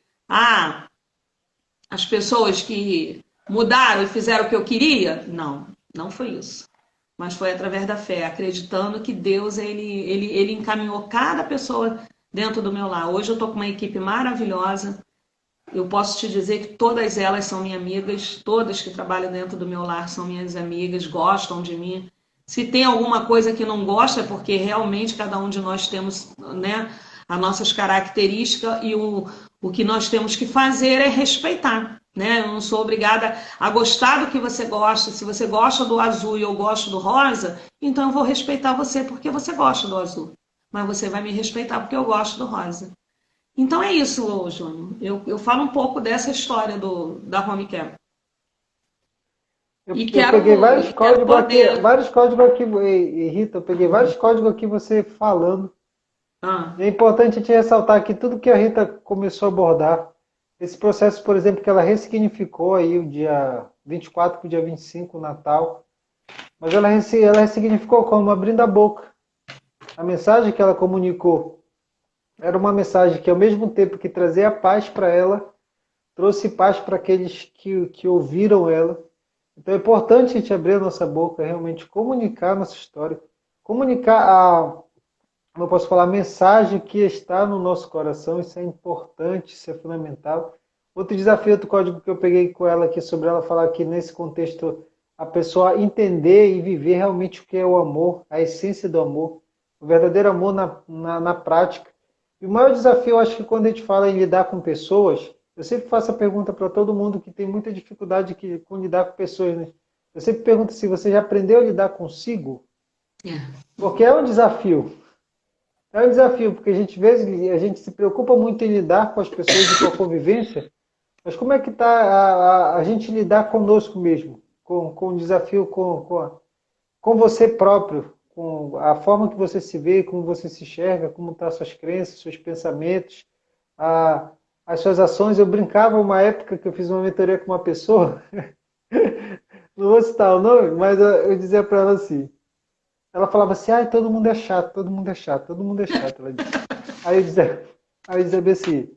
as pessoas que mudaram e fizeram o que eu queria. Não, não foi isso. Mas foi através da fé, acreditando que Deus, ele encaminhou cada pessoa dentro do meu lar. Hoje eu estou com uma equipe maravilhosa. Eu posso te dizer que todas elas são minhas amigas, todas que trabalham dentro do meu lar são minhas amigas, gostam de mim. Se tem alguma coisa que não gosta, é porque realmente cada um de nós temos, né, as nossas características e o que nós temos que fazer é respeitar. Né? Eu não sou obrigada a gostar do que você gosta. Se você gosta do azul e eu gosto do rosa, então eu vou respeitar você porque você gosta do azul. Mas você vai me respeitar porque eu gosto do rosa. Então é isso, Júnior. Eu falo um pouco dessa história da home care. Eu, E eu peguei quero, quero poder. vários códigos aqui, Rita, eu peguei vários códigos aqui você falando. Ah, E é importante te ressaltar que tudo que a Rita começou a abordar, esse processo, por exemplo, que ela ressignificou aí o dia 24 para o dia 25, o Natal, mas ela ressignificou como abrindo a boca. A mensagem que ela comunicou era uma mensagem que, ao mesmo tempo que trazia paz para ela, trouxe paz para aqueles que ouviram ela. Então é importante a gente abrir a nossa boca, realmente comunicar a nossa história, comunicar como eu posso falar, a mensagem que está no nosso coração. Isso é importante, isso é fundamental. Outro desafio, outro código que eu peguei com ela aqui, sobre ela falar que nesse contexto a pessoa entender e viver realmente o que é o amor, a essência do amor, o verdadeiro amor na prática. E o maior desafio, eu acho que quando a gente fala em lidar com pessoas, eu sempre faço a pergunta para todo mundo que tem muita dificuldade com lidar com pessoas, né? Eu sempre pergunto se você já aprendeu a lidar consigo, é. porque é um desafio. É um desafio, porque a gente se preocupa muito em lidar com as pessoas e com a convivência, mas como é que está a gente lidar conosco mesmo, com o desafio, com você próprio, com a forma que você se vê, como você se enxerga, como estão suas crenças, seus pensamentos, a, as suas ações. Eu brincava uma época que eu fiz uma mentoria com uma pessoa, não vou citar o nome, mas eu dizia para ela assim, ela falava assim, ai, todo mundo é chato, todo mundo é chato, todo mundo é chato, ela disse. Aí eu dizia bem assim,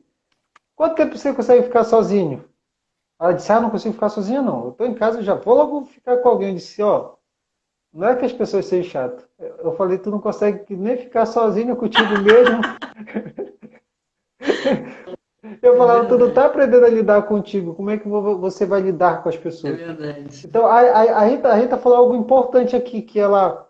quanto tempo você consegue ficar sozinho? Ela disse, não consigo ficar sozinha não, eu estou em casa, eu já vou logo ficar com alguém. Eu disse, ó, não é que as pessoas sejam chatas. Eu falei, tu não consegue nem ficar sozinho contigo mesmo. Eu É falava, tu não está verdade, aprendendo a lidar contigo, como é que você vai lidar com as é pessoas? verdade. Então, a Rita falou algo importante aqui, que ela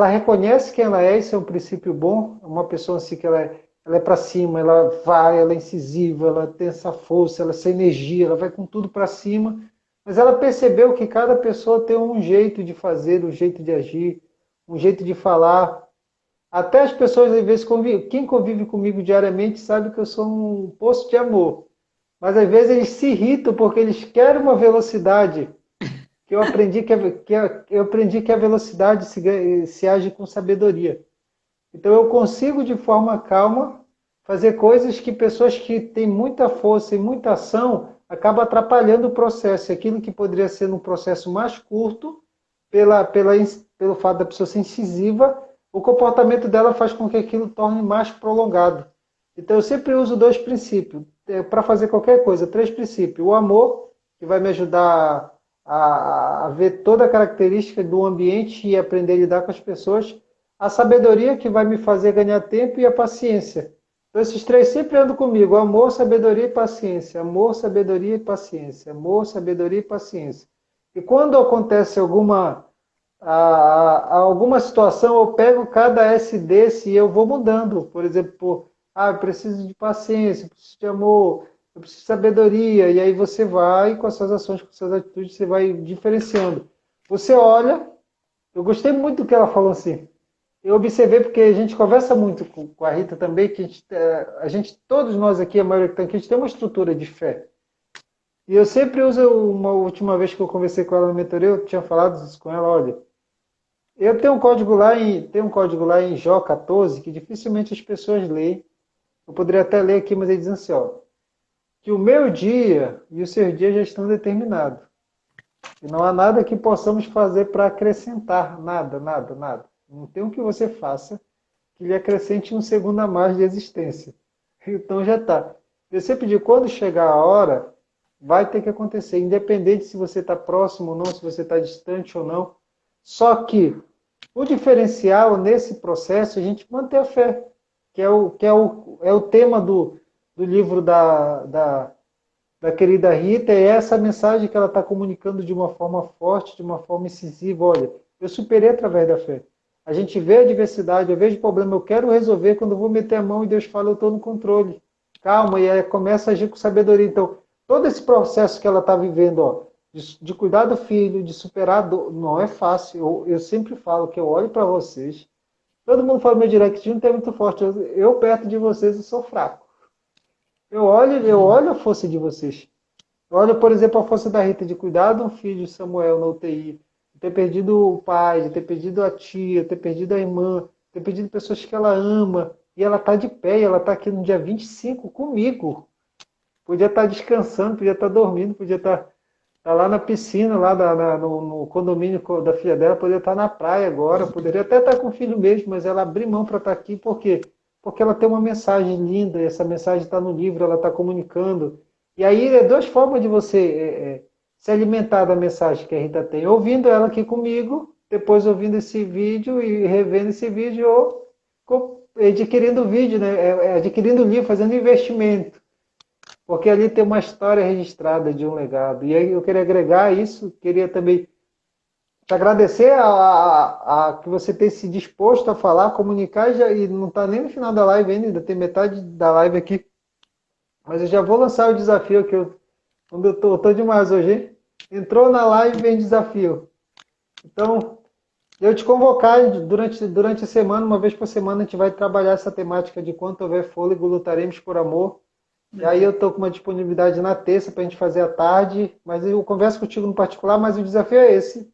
reconhece quem ela é, isso é um princípio bom. É uma pessoa assim que ela é para cima, ela vai, ela é incisiva, ela tem essa força, essa energia, ela vai com tudo para cima. Mas ela percebeu que cada pessoa tem um jeito de fazer, um jeito de agir, um jeito de falar. Até as pessoas, às vezes, quem convive comigo diariamente sabe que eu sou um poço de amor. Mas às vezes eles se irritam porque eles querem uma velocidade que eu aprendi que a velocidade se age com sabedoria. Então eu consigo de forma calma fazer coisas que pessoas que têm muita força e muita ação acabam atrapalhando o processo. Aquilo que poderia ser num processo mais curto, pelo fato da pessoa ser incisiva, o comportamento dela faz com que aquilo torne mais prolongado. Então eu sempre uso dois princípios para fazer qualquer coisa, três princípios. O amor, que vai me ajudar a ver toda a característica do ambiente e aprender a lidar com as pessoas, a sabedoria, que vai me fazer ganhar tempo, e a paciência. Então, esses três sempre andam comigo: amor, sabedoria e paciência. Amor, sabedoria e paciência. Amor, sabedoria e paciência. E quando acontece alguma situação, eu pego cada S desse e eu vou mudando. Por exemplo, eu preciso de paciência, eu preciso de amor, eu preciso de sabedoria. E aí você vai, com as suas ações, com as suas atitudes, você vai diferenciando. Você olha, eu gostei muito do que ela falou assim. Eu observei, porque a gente conversa muito com a Rita também, que a gente, todos nós aqui, a maioria que está aqui, a gente tem uma estrutura de fé. E eu sempre uso, uma última vez que eu conversei com ela na mentoria, eu tinha falado isso com ela, olha, Eu tenho um código lá em Jó 14 que dificilmente as pessoas leem. Eu poderia até ler aqui, mas ele diz assim, ó, que o meu dia e o seu dia já estão determinados. E não há nada que possamos fazer para acrescentar, nada, nada, nada. Não tem o que você faça que lhe acrescente um segundo a mais de existência. Então já está. Eu sempre digo, quando chegar a hora, vai ter que acontecer, independente se você está próximo ou não, se você está distante ou não. Só que o diferencial nesse processo é a gente manter a fé, que é o tema do livro da querida Rita, é essa mensagem que ela está comunicando de uma forma forte, de uma forma incisiva. Olha, eu superei através da fé. A gente vê a adversidade, eu vejo o problema, eu quero resolver, quando eu vou meter a mão e Deus fala, eu estou no controle. Calma, e aí começa a agir com sabedoria. Então, todo esse processo que ela está vivendo, ó, de cuidar do filho, de superar, não é fácil. Eu sempre falo que eu olho para vocês, todo mundo fala no meu direct, não tem muito forte, eu perto de vocês eu sou fraco. Eu olho a força de vocês. Olha, por exemplo, a força da Rita de cuidar de um filho, Samuel, na UTI, de ter perdido o pai, de ter perdido a tia, de ter perdido a irmã, de ter perdido pessoas que ela ama, e ela está de pé, e ela está aqui no dia 25 comigo. Podia estar descansando, podia estar dormindo, podia estar lá na piscina, lá no condomínio da filha dela, poderia estar na praia agora, poderia até estar com o filho mesmo, mas ela abriu mão para estar aqui, por quê? Porque ela tem uma mensagem linda, e essa mensagem está no livro, ela está comunicando. E aí é duas formas de você se alimentar da mensagem que a Rita tem. Ouvindo ela aqui comigo, depois ouvindo esse vídeo e revendo esse vídeo, ou adquirindo o vídeo, né? Adquirindo o livro, fazendo investimento. Porque ali tem uma história registrada de um legado. E aí eu queria agregar isso, queria também te agradecer a que você tem se disposto a falar, a comunicar, e não está nem no final da live ainda tem metade da live aqui. Mas eu já vou lançar o desafio que quando eu tô demais hoje, hein? Entrou na live, vem desafio. Então, eu te convocar durante a semana, uma vez por semana, a gente vai trabalhar essa temática de quanto houver fôlego, lutaremos por amor. E aí eu estou com uma disponibilidade na terça para a gente fazer à tarde, mas eu converso contigo no particular, mas o desafio é esse.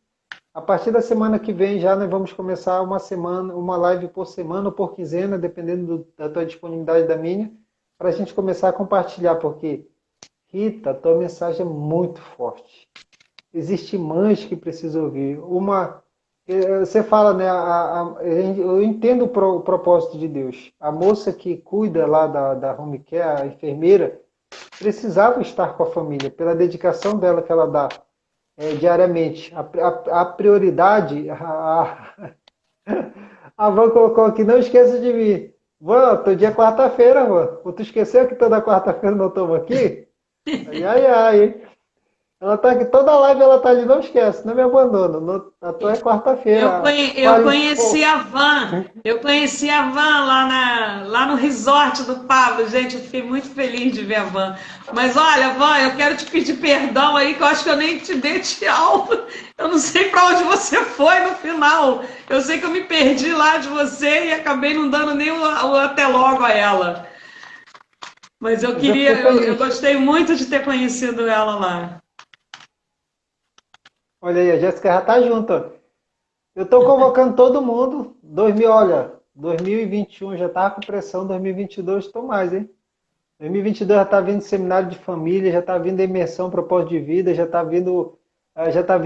A partir da semana que vem já nós vamos começar uma live por semana ou por quinzena, dependendo da tua disponibilidade e da minha, para a gente começar a compartilhar, porque, Rita, a tua mensagem é muito forte. Existem mães que precisam ouvir. Você fala, né? Eu entendo o propósito de Deus. A moça que cuida lá da home care, a enfermeira, precisava estar com a família, pela dedicação dela que ela dá diariamente. A prioridade, a Van colocou aqui, não esqueça de mim. Van, todo dia é quarta-feira, Van. Ou tu esqueceu que toda quarta-feira não estamos aqui? Ai, ai, ai, hein? Ela tá aqui, toda live ela tá ali, não esquece, não me abandona. A tua é quarta-feira. Eu conheci a Van, lá no resort do Pablo, gente, eu fiquei muito feliz de ver a Van. Mas olha, Van, eu quero te pedir perdão aí, que eu acho que eu nem te dei tchau. Eu não sei para onde você foi no final. Eu sei que eu me perdi lá de você e acabei não dando nem o até logo a ela. Mas eu gostei muito de ter conhecido ela lá. Olha aí, a Jéssica já tá junto. Eu estou convocando todo mundo. 2021 já estava com pressão, 2022 estou mais, hein? 2022 já está vindo seminário de família, já está vindo imersão, propósito de vida, já está vindo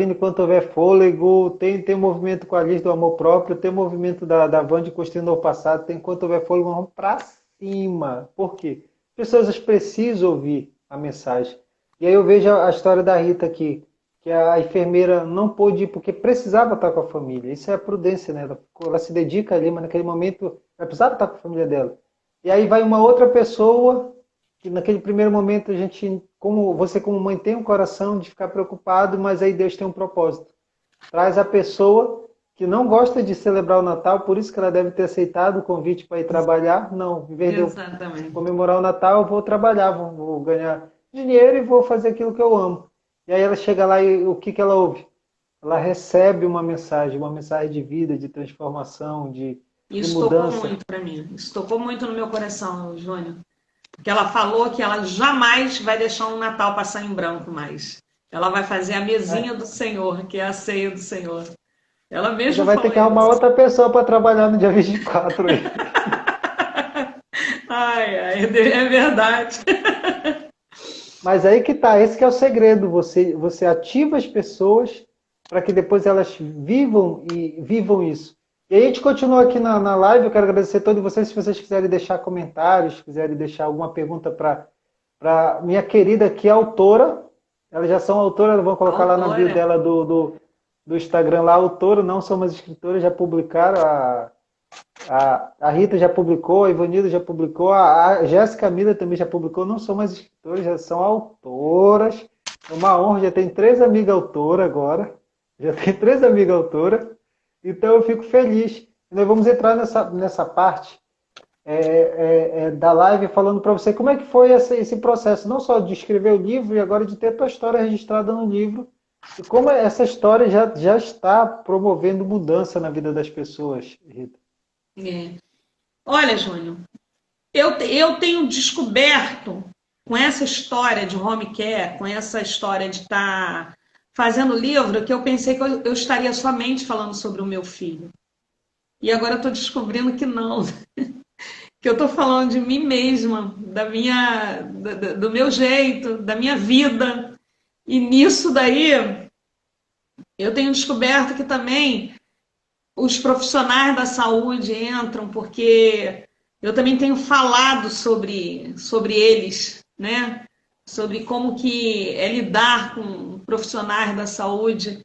enquanto houver fôlego, tem movimento com a Liz do Amor Próprio, tem movimento da Van de Construindo o Passado, tem enquanto houver fôlego, vamos para cima. Por quê? As pessoas precisam ouvir a mensagem. E aí eu vejo a história da Rita aqui, que a enfermeira não pôde ir porque precisava estar com a família. Isso é a prudência, né? Ela se dedica ali, mas naquele momento ela precisava estar com a família dela. E aí vai uma outra pessoa que naquele primeiro momento a gente, como mãe, tem um coração de ficar preocupado, mas aí Deus tem um propósito. Traz a pessoa que não gosta de celebrar o Natal, por isso que ela deve ter aceitado o convite para ir trabalhar. Não, em vez de eu comemorar o Natal, eu vou trabalhar, vou ganhar dinheiro e vou fazer aquilo que eu amo. E aí ela chega lá e o que ela ouve? Ela recebe uma mensagem de vida, de transformação, de Isso mudança. tocou muito para mim. Isso tocou muito no meu coração, Júnior. Porque ela falou que ela jamais vai deixar um Natal passar em branco mais. Ela vai fazer a mesinha do Senhor, que é a ceia do Senhor. Ela Já mesma vai ter falou que arrumar isso. outra pessoa para trabalhar no dia 24 aí. Ai, ai, é verdade. Mas aí que tá, esse que é o segredo. Você ativa as pessoas para que depois elas vivam isso. E aí a gente continua aqui na live. Eu quero agradecer a todos vocês. Se vocês quiserem deixar comentários, quiserem deixar alguma pergunta para minha querida aqui, autora. Elas já são autoras, vão colocar lá na bio Autora. dela do Instagram lá, autora, não são mais escritoras, já publicaram. A Rita já publicou, a Ivanilda já publicou, a Jéssica Miller também já publicou, não são mais escritoras, já são autoras. É uma honra, já tem 3 amigas autoras agora. Já tem 3 amigas autoras. Então eu fico feliz. E nós vamos entrar nessa parte da live falando para você como é que foi esse processo, não só de escrever o livro e agora de ter a tua história registrada no livro. E como essa história já está promovendo mudança na vida das pessoas, Rita. É. Olha, Júnior, eu tenho descoberto com essa história de home care, com essa história de estar fazendo livro, que eu pensei que eu estaria somente falando sobre o meu filho. E agora eu estou descobrindo que não, que eu estou falando de mim mesma, do meu jeito, da minha vida. E nisso daí eu tenho descoberto que também os profissionais da saúde entram, porque eu também tenho falado sobre eles, né? Sobre como que é lidar com profissionais da saúde,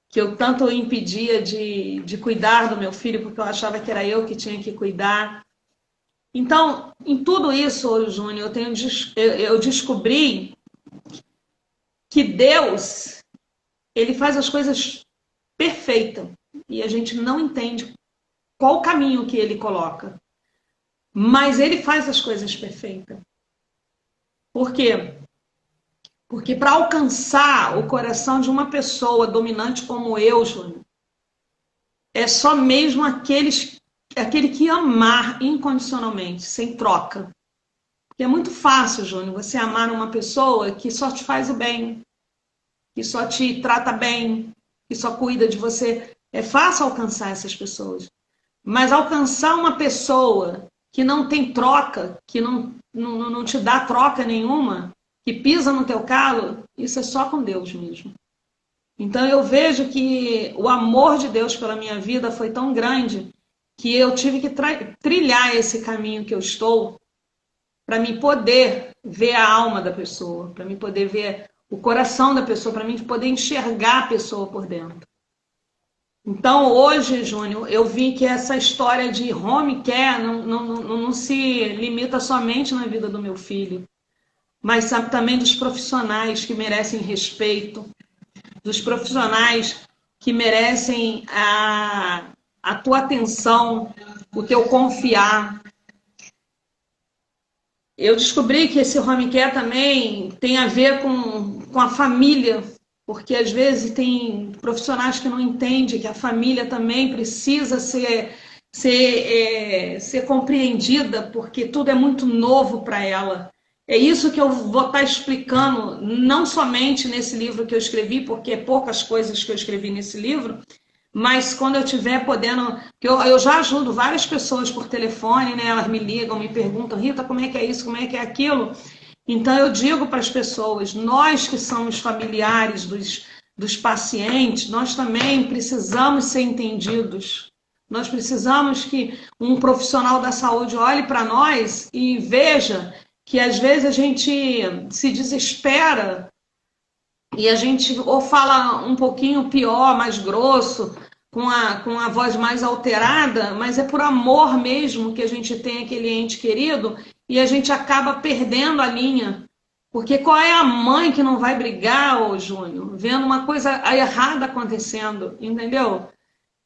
que eu tanto impedia de cuidar do meu filho, porque eu achava que era eu que tinha que cuidar. Então, em tudo isso, Júnior, eu descobri que Deus, ele faz as coisas perfeitas e a gente não entende qual o caminho que ele coloca. Mas ele faz as coisas perfeitas. Por quê? Porque para alcançar o coração de uma pessoa dominante como eu, Júnior, é só mesmo aquele que amar incondicionalmente, sem troca. Porque é muito fácil, Júnior, você amar uma pessoa que só te faz o bem, que só te trata bem, que só cuida de você. É fácil alcançar essas pessoas. Mas alcançar uma pessoa que não tem troca, que não te dá troca nenhuma, que pisa no teu calo, isso é só com Deus mesmo. Então eu vejo que o amor de Deus pela minha vida foi tão grande que eu tive que trilhar esse caminho que eu estou para me poder ver a alma da pessoa, para me poder ver o coração da pessoa, para mim poder enxergar a pessoa por dentro. Então, hoje, Júnior, eu vi que essa história de home care não se limita somente na vida do meu filho, mas também dos profissionais que merecem respeito, dos profissionais que merecem a tua atenção, o teu confiar. Eu descobri que esse home care também tem a ver com a família, porque às vezes tem profissionais que não entendem que a família também precisa ser compreendida, porque tudo é muito novo para ela. É isso que eu vou estar explicando, não somente nesse livro que eu escrevi, porque é poucas coisas que eu escrevi nesse livro, mas quando eu estiver podendo, que eu já ajudo várias pessoas por telefone, né? Elas me ligam, me perguntam, Rita, como é que é isso, como é que é aquilo? Então eu digo para as pessoas, nós que somos familiares dos pacientes, nós também precisamos ser entendidos. Nós precisamos que um profissional da saúde olhe para nós e veja que às vezes a gente se desespera e a gente ou fala um pouquinho pior, mais grosso, com a voz mais alterada, mas é por amor mesmo que a gente tem aquele ente querido e a gente acaba perdendo a linha. Porque qual é a mãe que não vai brigar, ô Júnior, vendo uma coisa errada acontecendo, entendeu?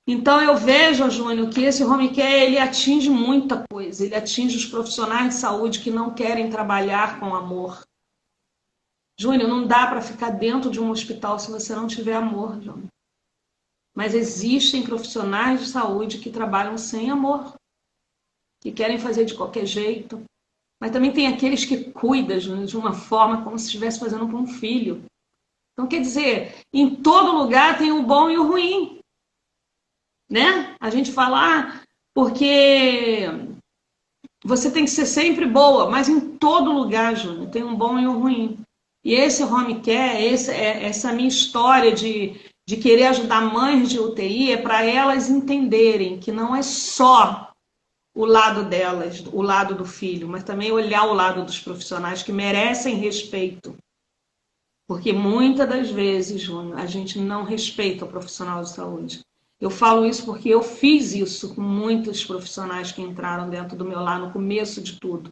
Então eu vejo, Júnior, que esse home care ele atinge muita coisa, ele atinge os profissionais de saúde que não querem trabalhar com amor. Júnior, não dá para ficar dentro de um hospital se você não tiver amor, Júnior. Mas existem profissionais de saúde que trabalham sem amor, que querem fazer de qualquer jeito. Mas também tem aqueles que cuidam, Júnior, de uma forma como se estivesse fazendo para um filho. Então, quer dizer, em todo lugar tem o bom e o ruim. né? A gente fala, porque você tem que ser sempre boa, mas em todo lugar, Júnior, tem um bom e um ruim. E esse home care, essa minha história de querer ajudar mães de UTI é para elas entenderem que não é só o lado delas, o lado do filho, mas também olhar o lado dos profissionais que merecem respeito. Porque muitas das vezes, Júnior, a gente não respeita o profissional de saúde. Eu falo isso porque eu fiz isso com muitos profissionais que entraram dentro do meu lar no começo de tudo.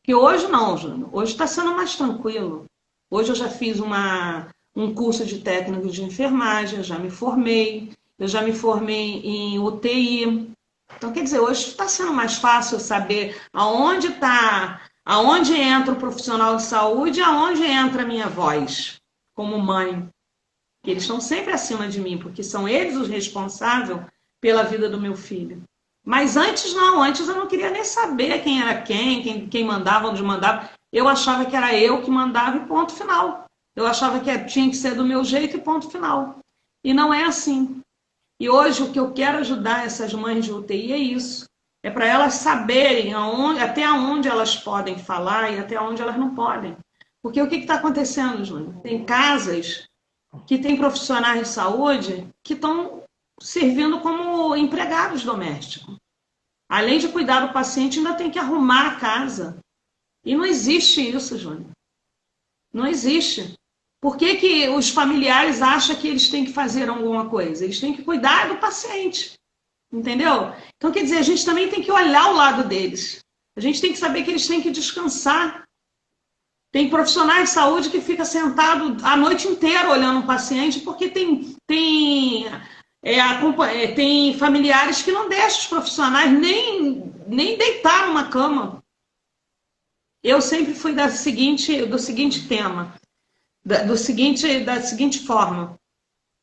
Porque hoje não, Júnior. Hoje está sendo mais tranquilo. Hoje eu já fiz um curso de técnico de enfermagem, já me formei. Eu já me formei em UTI. Então, quer dizer, hoje está sendo mais fácil saber aonde entra o profissional de saúde e aonde entra a minha voz, como mãe. Eles estão sempre acima de mim, porque são eles os responsáveis pela vida do meu filho. Mas antes não, antes eu não queria nem saber quem era quem mandava, onde mandava. Eu achava que era eu que mandava e ponto final. Eu achava que tinha que ser do meu jeito e ponto final. E não é assim. E hoje o que eu quero ajudar essas mães de UTI é isso. É para elas saberem até onde elas podem falar e até onde elas não podem. Porque o que está acontecendo, Júnior? Tem casas que tem profissionais de saúde que estão servindo como empregados domésticos. Além de cuidar do paciente, ainda tem que arrumar a casa. E não existe isso, Júnior. Não existe. Por que os familiares acham que eles têm que fazer alguma coisa? Eles têm que cuidar do paciente. Entendeu? Então, quer dizer, a gente também tem que olhar o lado deles. A gente tem que saber que eles têm que descansar. Tem profissionais de saúde que fica sentado a noite inteira olhando o paciente porque tem familiares que não deixam os profissionais nem deitar numa cama. Eu sempre fui do seguinte tema, da seguinte forma.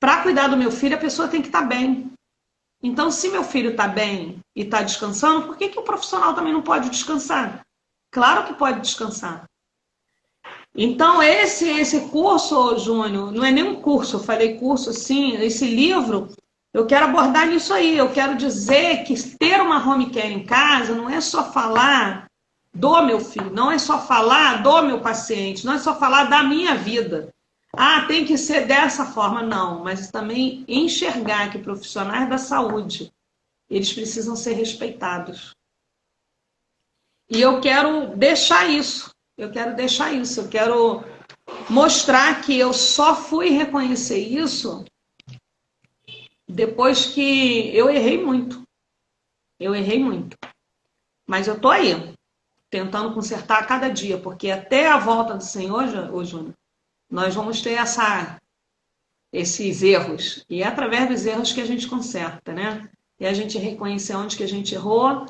Para cuidar do meu filho, a pessoa tem que estar bem. Então, se meu filho está bem e está descansando, por que o profissional também não pode descansar? Claro que pode descansar. Então, esse curso, Júnior, não é nem um curso, eu falei curso assim, esse livro, eu quero abordar nisso aí. Eu quero dizer que ter uma home care em casa não é só falar do meu filho, não é só falar do meu paciente, não é só falar da minha vida. Tem que ser dessa forma, não, mas também enxergar que profissionais da saúde, eles precisam ser respeitados. E eu quero deixar isso. Eu quero mostrar que eu só fui reconhecer isso depois que eu errei muito. Mas eu tô aí, tentando consertar a cada dia, porque até a volta do Senhor, Júnior, nós vamos ter esses erros. E é através dos erros que a gente conserta, né? E a gente reconhecer onde que a gente errou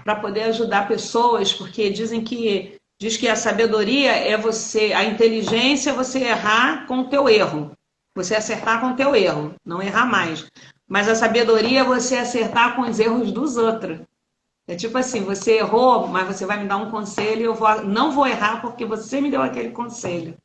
para poder ajudar pessoas, porque diz que a sabedoria a inteligência é você errar com o teu erro. Você acertar com o teu erro, não errar mais. Mas a sabedoria é você acertar com os erros dos outros. É tipo assim, você errou, mas você vai me dar um conselho e eu não vou errar porque você me deu aquele conselho.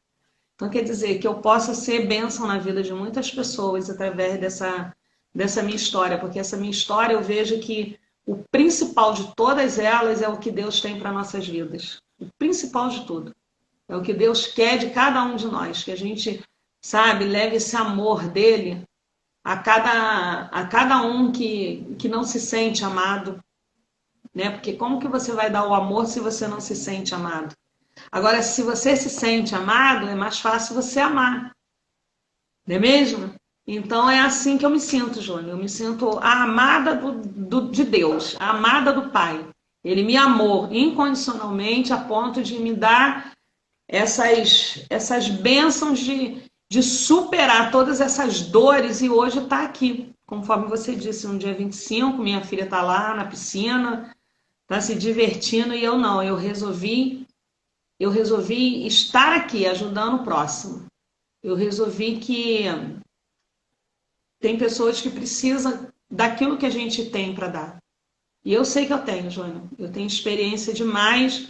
Então quer dizer que eu possa ser bênção na vida de muitas pessoas através dessa minha história, porque essa minha história eu vejo que o principal de todas elas é o que Deus tem para nossas vidas. O principal de tudo. É o que Deus quer de cada um de nós. Que a gente, leve esse amor dele a cada um que não se sente amado. Né? Porque como que você vai dar o amor se você não se sente amado? Agora, se você se sente amado, é mais fácil você amar. Não é mesmo? Então é assim que eu me sinto, Júnior. Eu me sinto a amada de Deus, a amada do Pai. Ele me amou incondicionalmente a ponto de me dar essas bênçãos de superar todas essas dores e hoje está aqui. Conforme você disse, no dia 25, minha filha está lá na piscina, está se divertindo e eu não. Eu resolvi estar aqui ajudando o próximo. Eu resolvi que tem pessoas que precisam daquilo que a gente tem para dar. E eu sei que eu tenho, Júnior. Eu tenho experiência demais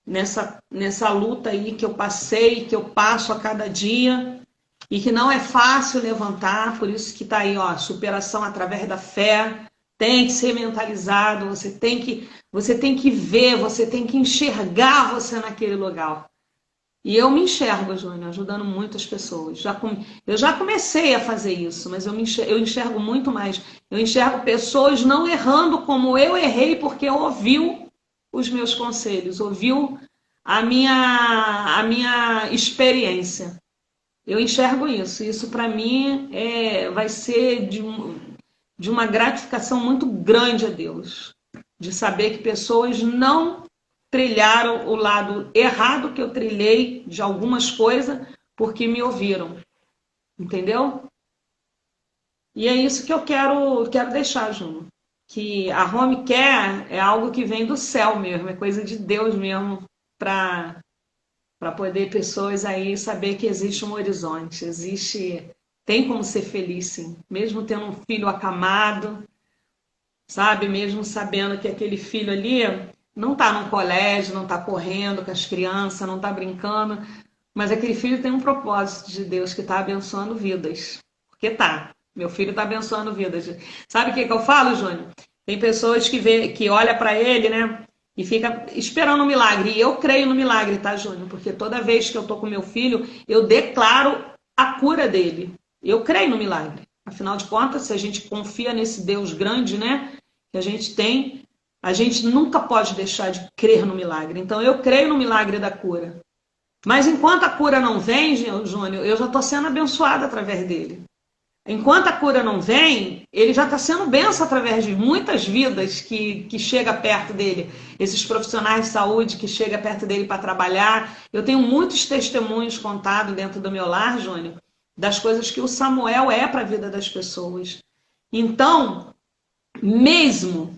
nessa luta aí que eu passei, que eu passo a cada dia. e que não é fácil levantar, por isso que está aí, ó, superação através da fé, tem que ser mentalizado, você tem que ver, você tem que enxergar você naquele lugar. E eu me enxergo, Júnior, ajudando muitas pessoas. Eu já comecei a fazer isso, mas eu enxergo muito mais. Eu enxergo pessoas não errando como eu errei, porque ouviu os meus conselhos, ouviu a minha experiência. Eu enxergo isso. Isso para mim vai ser de uma gratificação muito grande a Deus, de saber que pessoas não trilharam o lado errado que eu trilhei de algumas coisas porque me ouviram, entendeu? E é isso que eu quero deixar, Júnior. Que a home care é algo que vem do céu mesmo, é coisa de Deus mesmo, para poder pessoas aí saber que existe um horizonte, tem como ser feliz, sim, mesmo tendo um filho acamado, sabe? Mesmo sabendo que aquele filho ali não está no colégio, não está correndo com as crianças, não está brincando, mas aquele filho tem um propósito de Deus que está abençoando vidas. Porque tá, meu filho está abençoando vidas. Sabe o que eu falo, Júnior? Tem pessoas que olha para ele, né? E fica esperando um milagre. E eu creio no milagre, tá, Júnior? Porque toda vez que eu tô com meu filho, eu declaro a cura dele. Eu creio no milagre. Afinal de contas, se a gente confia nesse Deus grande, né? Que a gente tem, a gente nunca pode deixar de crer no milagre. Então, eu creio no milagre da cura. Mas enquanto a cura não vem, Júnior, eu já estou sendo abençoada através dele. Enquanto a cura não vem, ele já está sendo benção através de muitas vidas que chega perto dele. Esses profissionais de saúde que chegam perto dele para trabalhar. Eu tenho muitos testemunhos contados dentro do meu lar, Júnior, das coisas que o Samuel é para a vida das pessoas. Então, mesmo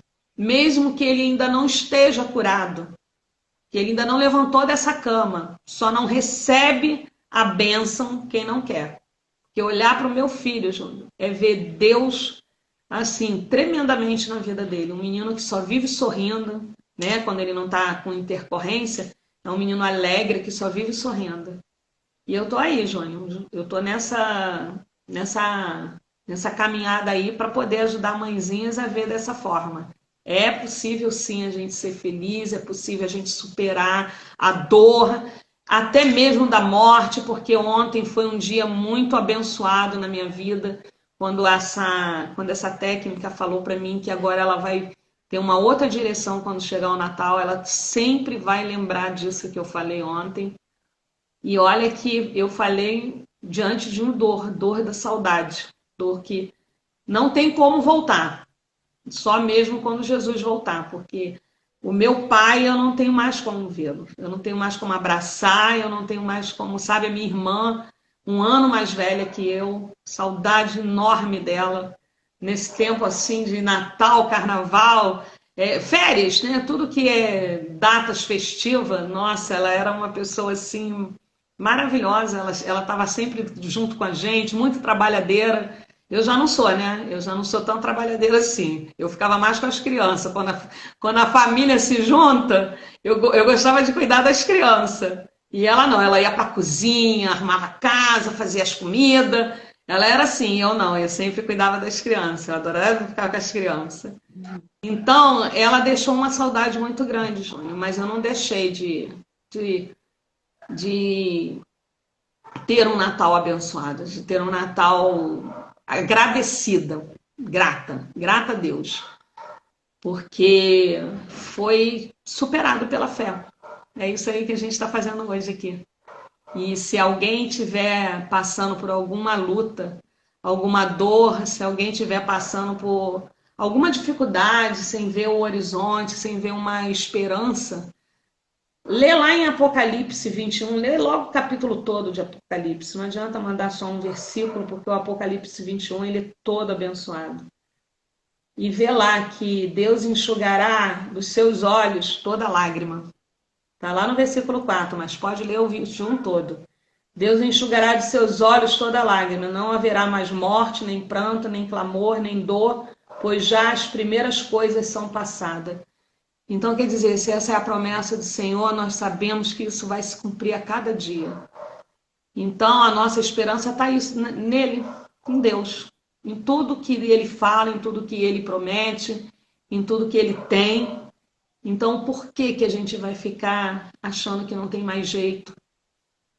que ele ainda não esteja curado, que ele ainda não levantou dessa cama, só não recebe a bênção quem não quer. Porque olhar para o meu filho, Júnior, é ver Deus assim, tremendamente na vida dele. Um menino que só vive sorrindo, né? Quando ele não está com intercorrência, é um menino alegre que só vive sorrindo. E eu tô aí, Júnior, eu tô nessa caminhada aí para poder ajudar mãezinhas a ver dessa forma. É possível sim a gente ser feliz, é possível a gente superar a dor, até mesmo da morte, porque ontem foi um dia muito abençoado na minha vida, quando essa técnica falou para mim que agora ela vai ter uma outra direção quando chegar o Natal, ela sempre vai lembrar disso que eu falei ontem. E olha que eu falei diante de uma dor da saudade, dor que não tem como voltar, só mesmo quando Jesus voltar, porque o meu pai eu não tenho mais como vê-lo, eu não tenho mais como abraçar, eu não tenho mais como, sabe, a minha irmã, um ano mais velha que eu, saudade enorme dela, nesse tempo assim de Natal, Carnaval, férias, né? Tudo que é datas festivas, nossa, ela era uma pessoa assim maravilhosa, ela estava sempre junto com a gente, muito trabalhadeira. Eu já não sou, né? Eu já não sou tão trabalhadeira assim. Eu ficava mais com as crianças. Quando a família se junta, eu gostava de cuidar das crianças. E ela não, ela ia para a cozinha, arrumava a casa, fazia as comidas. Ela era assim, eu não, eu sempre cuidava das crianças, eu adorava ficar com as crianças. Então, ela deixou uma saudade muito grande, Júnior, mas eu não deixei de ter um Natal abençoado, de ter um Natal agradecida, grata a Deus, porque foi superado pela fé. É isso aí que a gente está fazendo hoje aqui. E se alguém estiver passando por alguma luta, alguma dor, se alguém estiver passando por alguma dificuldade, sem ver o horizonte, sem ver uma esperança, lê lá em Apocalipse 21, lê logo o capítulo todo de Apocalipse. Não adianta mandar só um versículo, porque o Apocalipse 21 ele é todo abençoado. E vê lá que Deus enxugará dos seus olhos toda lágrima. Está lá no versículo 4, mas pode ler o 21 todo. Deus enxugará de seus olhos toda lágrima. Não haverá mais morte, nem pranto, nem clamor, nem dor, pois já as primeiras coisas são passadas. Então, quer dizer, se essa é a promessa do Senhor, nós sabemos que isso vai se cumprir a cada dia. Então, a nossa esperança está nele, em Deus, em tudo que ele fala, em tudo que ele promete, em tudo que ele tem. Então, por que que a gente vai ficar achando que não tem mais jeito?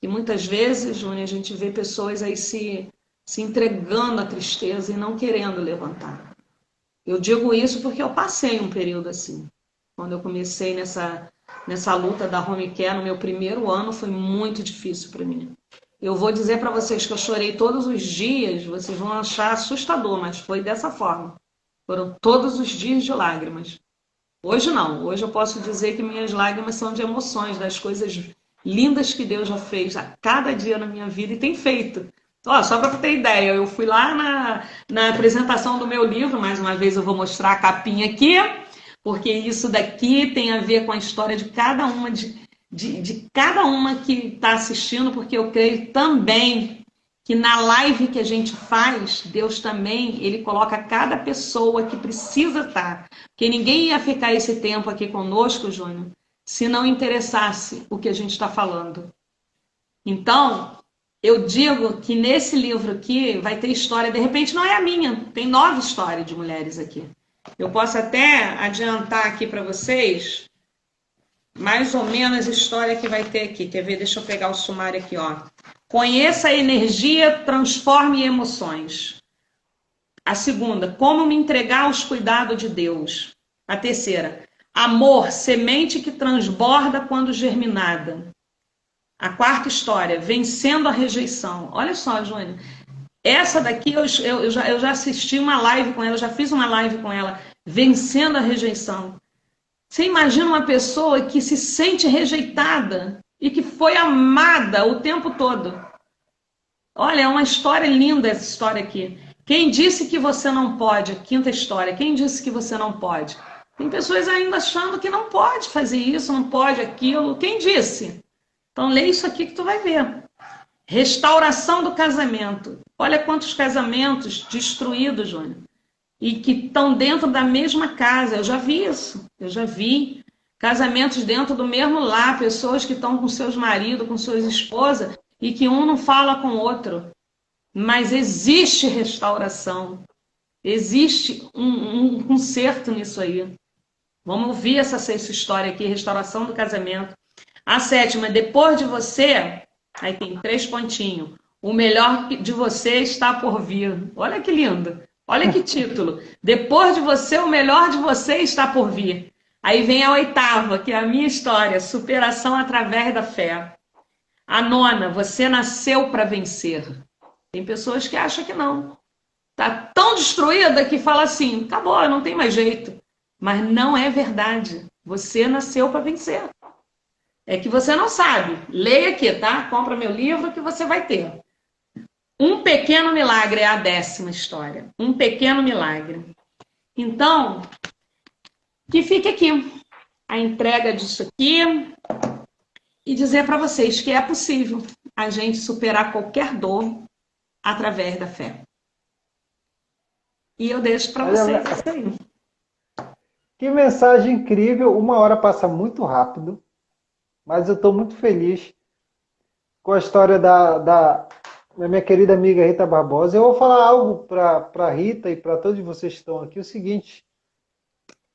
E muitas vezes, Júnior, a gente vê pessoas aí se entregando à tristeza e não querendo levantar. Eu digo isso porque eu passei um período assim. Quando eu comecei nessa luta da home care, no meu primeiro ano, foi muito difícil para mim. Eu vou dizer para vocês que eu chorei todos os dias, vocês vão achar assustador, mas foi dessa forma. Foram todos os dias de lágrimas. Hoje não, hoje eu posso dizer que minhas lágrimas são de emoções, das coisas lindas que Deus já fez a cada dia na minha vida e tem feito. Ó, só para ter ideia, eu fui lá na apresentação do meu livro, mais uma vez eu vou mostrar a capinha aqui, porque isso daqui tem a ver com a história de cada uma, de cada uma que está assistindo, porque eu creio também que na live que a gente faz, Deus também, ele coloca cada pessoa que precisa estar. Porque ninguém ia ficar esse tempo aqui conosco, Júnior, se não interessasse o que a gente está falando. Então, eu digo que nesse livro aqui vai ter história, de repente não é a minha, tem 9 histórias de mulheres aqui. Eu posso até adiantar aqui para vocês mais ou menos a história que vai ter aqui. Quer ver? Deixa eu pegar o sumário aqui, ó. Conheça a energia, transforme emoções. A segunda, como me entregar aos cuidados de Deus. A terceira, amor, semente que transborda quando germinada. A quarta história, vencendo a rejeição. Olha só, Júnior. Essa daqui eu já assisti uma live com ela, eu já fiz uma live com ela, vencendo a rejeição. Você imagina uma pessoa que se sente rejeitada e que foi amada o tempo todo. Olha, é uma história linda essa história aqui. Quem disse que você não pode? Quinta história. Quem disse que você não pode? Tem pessoas ainda achando que não pode fazer isso, não pode aquilo. Quem disse? Então lê isso aqui que tu vai ver. Restauração do casamento. Olha quantos casamentos destruídos, Júnior. E que estão dentro da mesma casa. Eu já vi isso. Eu já vi casamentos dentro do mesmo lar, pessoas que estão com seus maridos, com suas esposas, e que um não fala com o outro. Mas existe restauração. Existe um conserto nisso aí. Vamos ouvir essa história aqui, restauração do casamento. A sétima, depois de você, aí tem 3 pontinhos. O melhor de você está por vir. Olha que lindo. Olha que título. Depois de você, o melhor de você está por vir. Aí vem a 8ª, que é a minha história, superação através da fé. A 9ª, você nasceu para vencer. Tem pessoas que acham que não. Está tão destruída que fala assim, acabou, não tem mais jeito. Mas não é verdade. Você nasceu para vencer. É que você não sabe. Leia aqui, tá? Compra meu livro que você vai ter. Um pequeno milagre é a 10ª história. Um pequeno milagre. Então, que fique aqui a entrega disso aqui e dizer para vocês que é possível a gente superar qualquer dor através da fé. E eu deixo para vocês isso aí. Que mensagem incrível. 1 hora passa muito rápido, mas eu estou muito feliz com a história da minha querida amiga Rita Barbosa. Eu vou falar algo para a Rita e para todos vocês que estão aqui. O seguinte,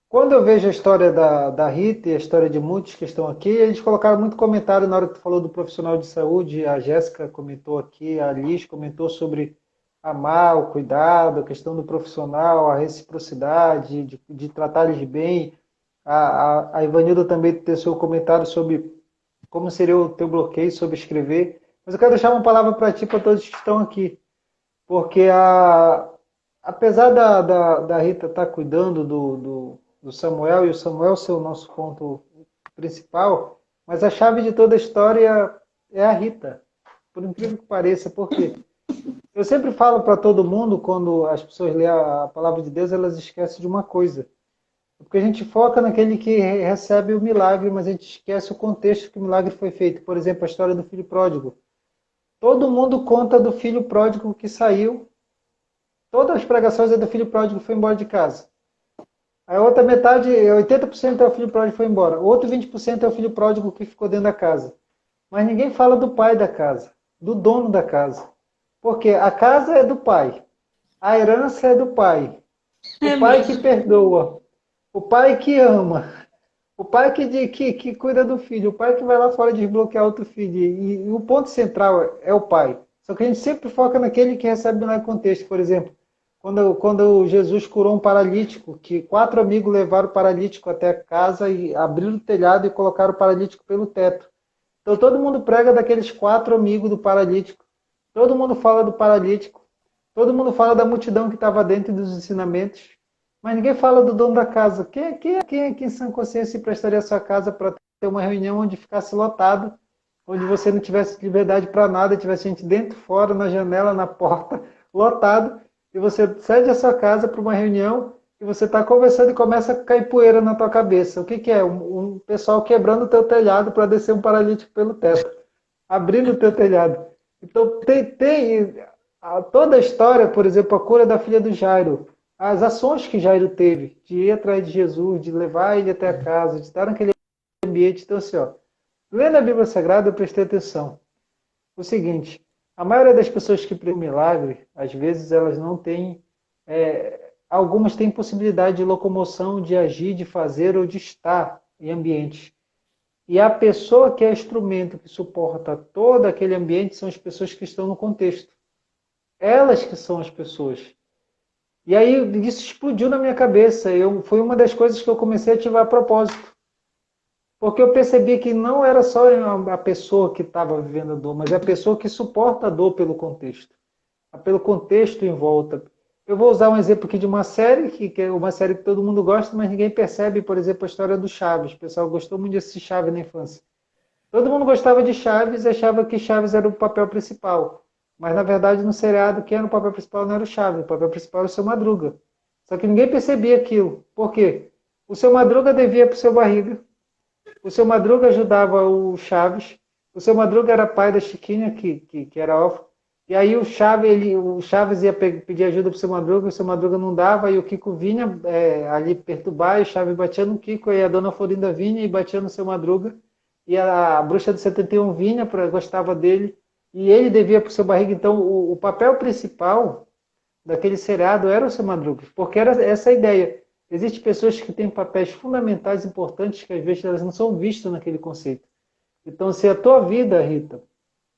quando eu vejo a história da Rita e a história de muitos que estão aqui, eles colocaram muito comentário na hora que tu falou do profissional de saúde. A Jéssica comentou aqui, a Liz comentou sobre amar, o cuidado, a questão do profissional, a reciprocidade, de tratar eles bem. A Ivanilda também teceu um comentário sobre como seria o teu bloqueio sobre escrever. Mas eu quero deixar uma palavra para ti, para todos que estão aqui. Porque apesar da Rita estar cuidando do Samuel, e o Samuel ser o nosso ponto principal, mas a chave de toda a história é a Rita. Por incrível que pareça, porque eu sempre falo para todo mundo, quando as pessoas lêem a palavra de Deus, elas esquecem de uma coisa. Porque a gente foca naquele que recebe o milagre, mas a gente esquece o contexto que o milagre foi feito. Por exemplo, a história do filho pródigo. Todo mundo conta do filho pródigo que saiu. Todas as pregações é do filho pródigo que foi embora de casa. A outra metade, 80% é o filho pródigo que foi embora. O outro 20% é o filho pródigo que ficou dentro da casa. Mas ninguém fala do pai da casa. do dono da casa. Porque a casa é do pai, a herança é do pai, o É pai que mesmo. perdoa, o pai que ama, o pai que cuida do filho, o pai que vai lá fora desbloquear outro filho. E o ponto central é o pai. Só que a gente sempre foca naquele que recebe no contexto. Por exemplo, quando Jesus curou um paralítico, que 4 amigos levaram o paralítico até a casa e abriram o telhado e colocaram o paralítico pelo teto. Então todo mundo prega daqueles 4 amigos do paralítico. Todo mundo fala do paralítico. Todo mundo fala da multidão que estava dentro dos ensinamentos. Mas ninguém fala do dono da casa. Quem aqui em sã consciência prestaria a sua casa para ter uma reunião onde ficasse lotado, onde você não tivesse liberdade para nada, tivesse gente dentro, fora, na janela, na porta, lotado, e você cede a sua casa para uma reunião e você está conversando e começa a cair poeira na tua cabeça. O que, que é? Um pessoal quebrando o teu telhado para descer um paralítico pelo teto, abrindo o teu telhado. Então tem toda a história, por exemplo, a cura da filha do Jairo, as ações que Jairo teve de ir atrás de Jesus, de levar ele até a casa, de estar naquele ambiente. Então, assim, ó, lendo a Bíblia Sagrada, eu prestei atenção. O seguinte, a maioria das pessoas que predicam milagre, às vezes elas não têm, algumas têm possibilidade de locomoção, de agir, de fazer ou de estar em ambientes. E a pessoa que é instrumento que suporta todo aquele ambiente são as pessoas que estão no contexto. Elas que são as pessoas. E aí isso explodiu na minha cabeça. Foi uma das coisas que eu comecei a ativar a propósito. Porque eu percebi que não era só a pessoa que estava vivendo a dor, mas é a pessoa que suporta a dor pelo contexto. Pelo contexto em volta. Eu vou usar um exemplo aqui de uma série, que é uma série que todo mundo gosta, mas ninguém percebe, por exemplo, a história do Chaves. O pessoal gostou muito de assistir Chaves na infância. Todo mundo gostava de Chaves e achava que Chaves era o papel principal. Mas, na verdade, no seriado, quem era o papel principal não era o Chaves. O papel principal era o Seu Madruga. Só que ninguém percebia aquilo. Por quê? O Seu Madruga devia para o Seu Barriga. O Seu Madruga ajudava o Chaves. O Seu Madruga era pai da Chiquinha, que era órfão. E aí o Chaves ia pedir ajuda para o Seu Madruga, o Seu Madruga não dava, e o Kiko vinha ali perturbar, e o Chaves batia no Kiko, e a Dona Florinda vinha e batia no Seu Madruga. E a Bruxa do 71 vinha, gostava dele, e ele devia para o Seu Barriga. Então, o papel principal daquele seriado era o Seu Madruga, porque era essa a ideia. Existem pessoas que têm papéis fundamentais importantes que às vezes elas não são vistas naquele conceito. Então, se a tua vida, Rita,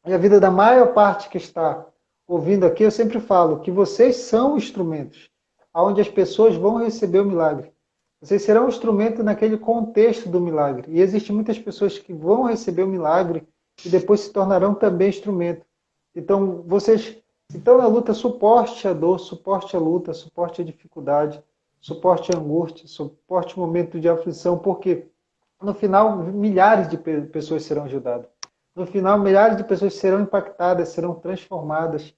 e a vida da maior parte que está ouvindo aqui, eu sempre falo que vocês são instrumentos onde as pessoas vão receber o milagre. Vocês serão um instrumento naquele contexto do milagre. E existem muitas pessoas que vão receber o milagre e depois se tornarão também instrumento. Então, vocês estão na luta, suporte a dor, suporte a luta, suporte a dificuldade, suporte a angústia, suporte o momento de aflição, porque no final milhares de pessoas serão ajudadas. No final, milhares de pessoas serão impactadas, serão transformadas.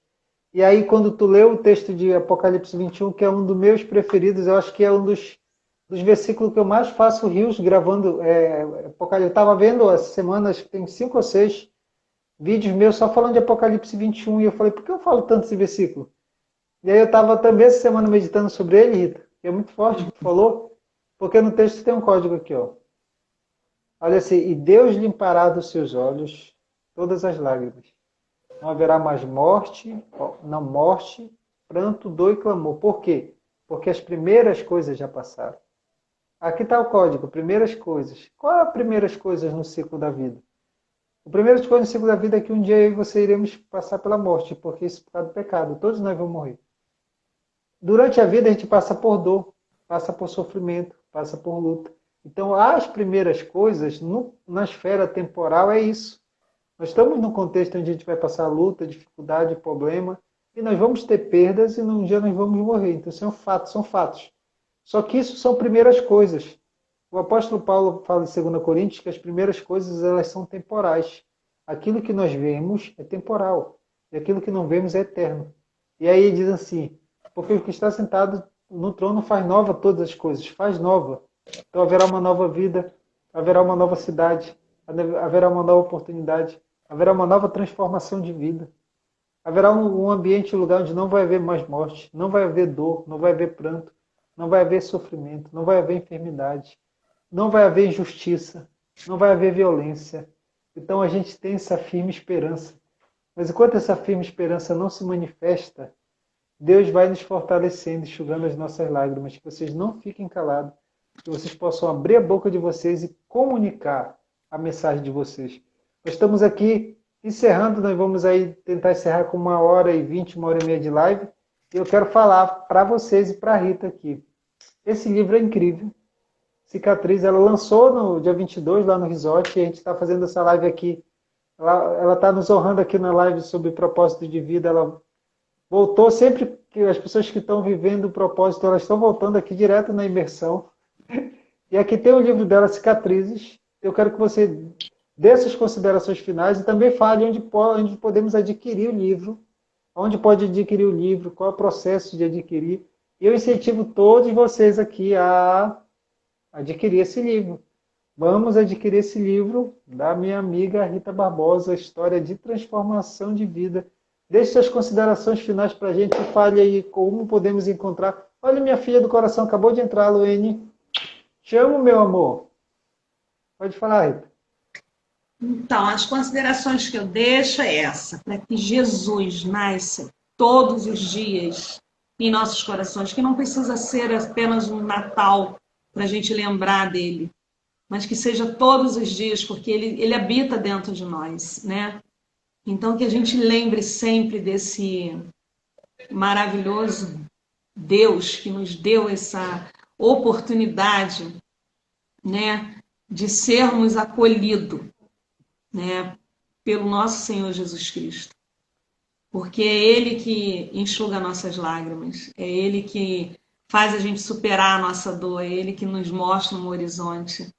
E aí, quando tu lê o texto de Apocalipse 21, que é um dos meus preferidos, eu acho que é um dos versículos que eu mais faço rios gravando. Apocalipse. Eu estava vendo essa semana, acho que tem 5 ou 6 vídeos meus só falando de Apocalipse 21, e eu falei, por que eu falo tanto esse versículo? E aí eu estava também essa semana meditando sobre ele, Rita, que é muito forte o que tu falou, porque no texto tem um código aqui, ó. Olha assim, e Deus limpará dos seus olhos todas as lágrimas. Não haverá mais morte, não morte, pranto, dor e clamor. Por quê? Porque as primeiras coisas já passaram. Aqui está o código, primeiras coisas. Qual é as primeiras coisas no ciclo da vida? A primeira coisa no ciclo da vida é que um dia eu e você iremos passar pela morte, porque isso é por causa do pecado. Todos nós vamos morrer. Durante a vida a gente passa por dor, passa por sofrimento, passa por luta. Então, as primeiras coisas na esfera temporal é isso. Nós estamos num contexto onde a gente vai passar luta, dificuldade, problema, e nós vamos ter perdas e um dia nós vamos morrer. Então, isso é um fato, são fatos. Só que isso são primeiras coisas. O apóstolo Paulo fala em 2 Coríntios que as primeiras coisas elas são temporais. Aquilo que nós vemos é temporal, e aquilo que não vemos é eterno. E aí ele diz assim, porque o que está sentado no trono faz nova todas as coisas, faz nova. Então haverá uma nova vida, haverá uma nova cidade, haverá uma nova oportunidade, haverá uma nova transformação de vida. Haverá um ambiente, um lugar onde não vai haver mais morte, não vai haver dor, não vai haver pranto, não vai haver sofrimento, não vai haver enfermidade, não vai haver injustiça, não vai haver violência. Então a gente tem essa firme esperança. Mas enquanto essa firme esperança não se manifesta, Deus vai nos fortalecendo, enxugando as nossas lágrimas. Que vocês não fiquem calados, que vocês possam abrir a boca de vocês e comunicar a mensagem de vocês. Nós estamos aqui encerrando, nós vamos aí tentar encerrar com 1h20, 1h30 de live. E eu quero falar para vocês e para a Rita aqui. Esse livro é incrível. Cicatriz, ela lançou no dia 22 lá no Resort, e a gente está fazendo essa live aqui. Ela está nos honrando aqui na live sobre propósito de vida. Ela voltou sempre que as pessoas que estão vivendo o propósito, elas estão voltando aqui direto na imersão. E aqui tem o livro dela, Cicatrizes. Eu quero que você dê suas considerações finais e também fale onde podemos adquirir o livro, onde pode adquirir o livro, qual é o processo de adquirir. E eu incentivo todos vocês aqui a adquirir esse livro. Vamos adquirir esse livro da minha amiga Rita Barbosa, História de Transformação de Vida. Deixe suas considerações finais para a gente e fale aí como podemos encontrar. Olha, minha filha do coração acabou de entrar, Luene. Te amo, meu amor. Pode falar, Rita. Então, as considerações que eu deixo é essa, para que Jesus nasça todos os dias em nossos corações, que não precisa ser apenas um Natal para a gente lembrar dele, mas que seja todos os dias, porque ele habita dentro de nós, né? Então, que a gente lembre sempre desse maravilhoso Deus que nos deu essa oportunidade, né, de sermos acolhidos, né, pelo nosso Senhor Jesus Cristo. Porque é Ele que enxuga nossas lágrimas, é Ele que faz a gente superar a nossa dor, é Ele que nos mostra um horizonte,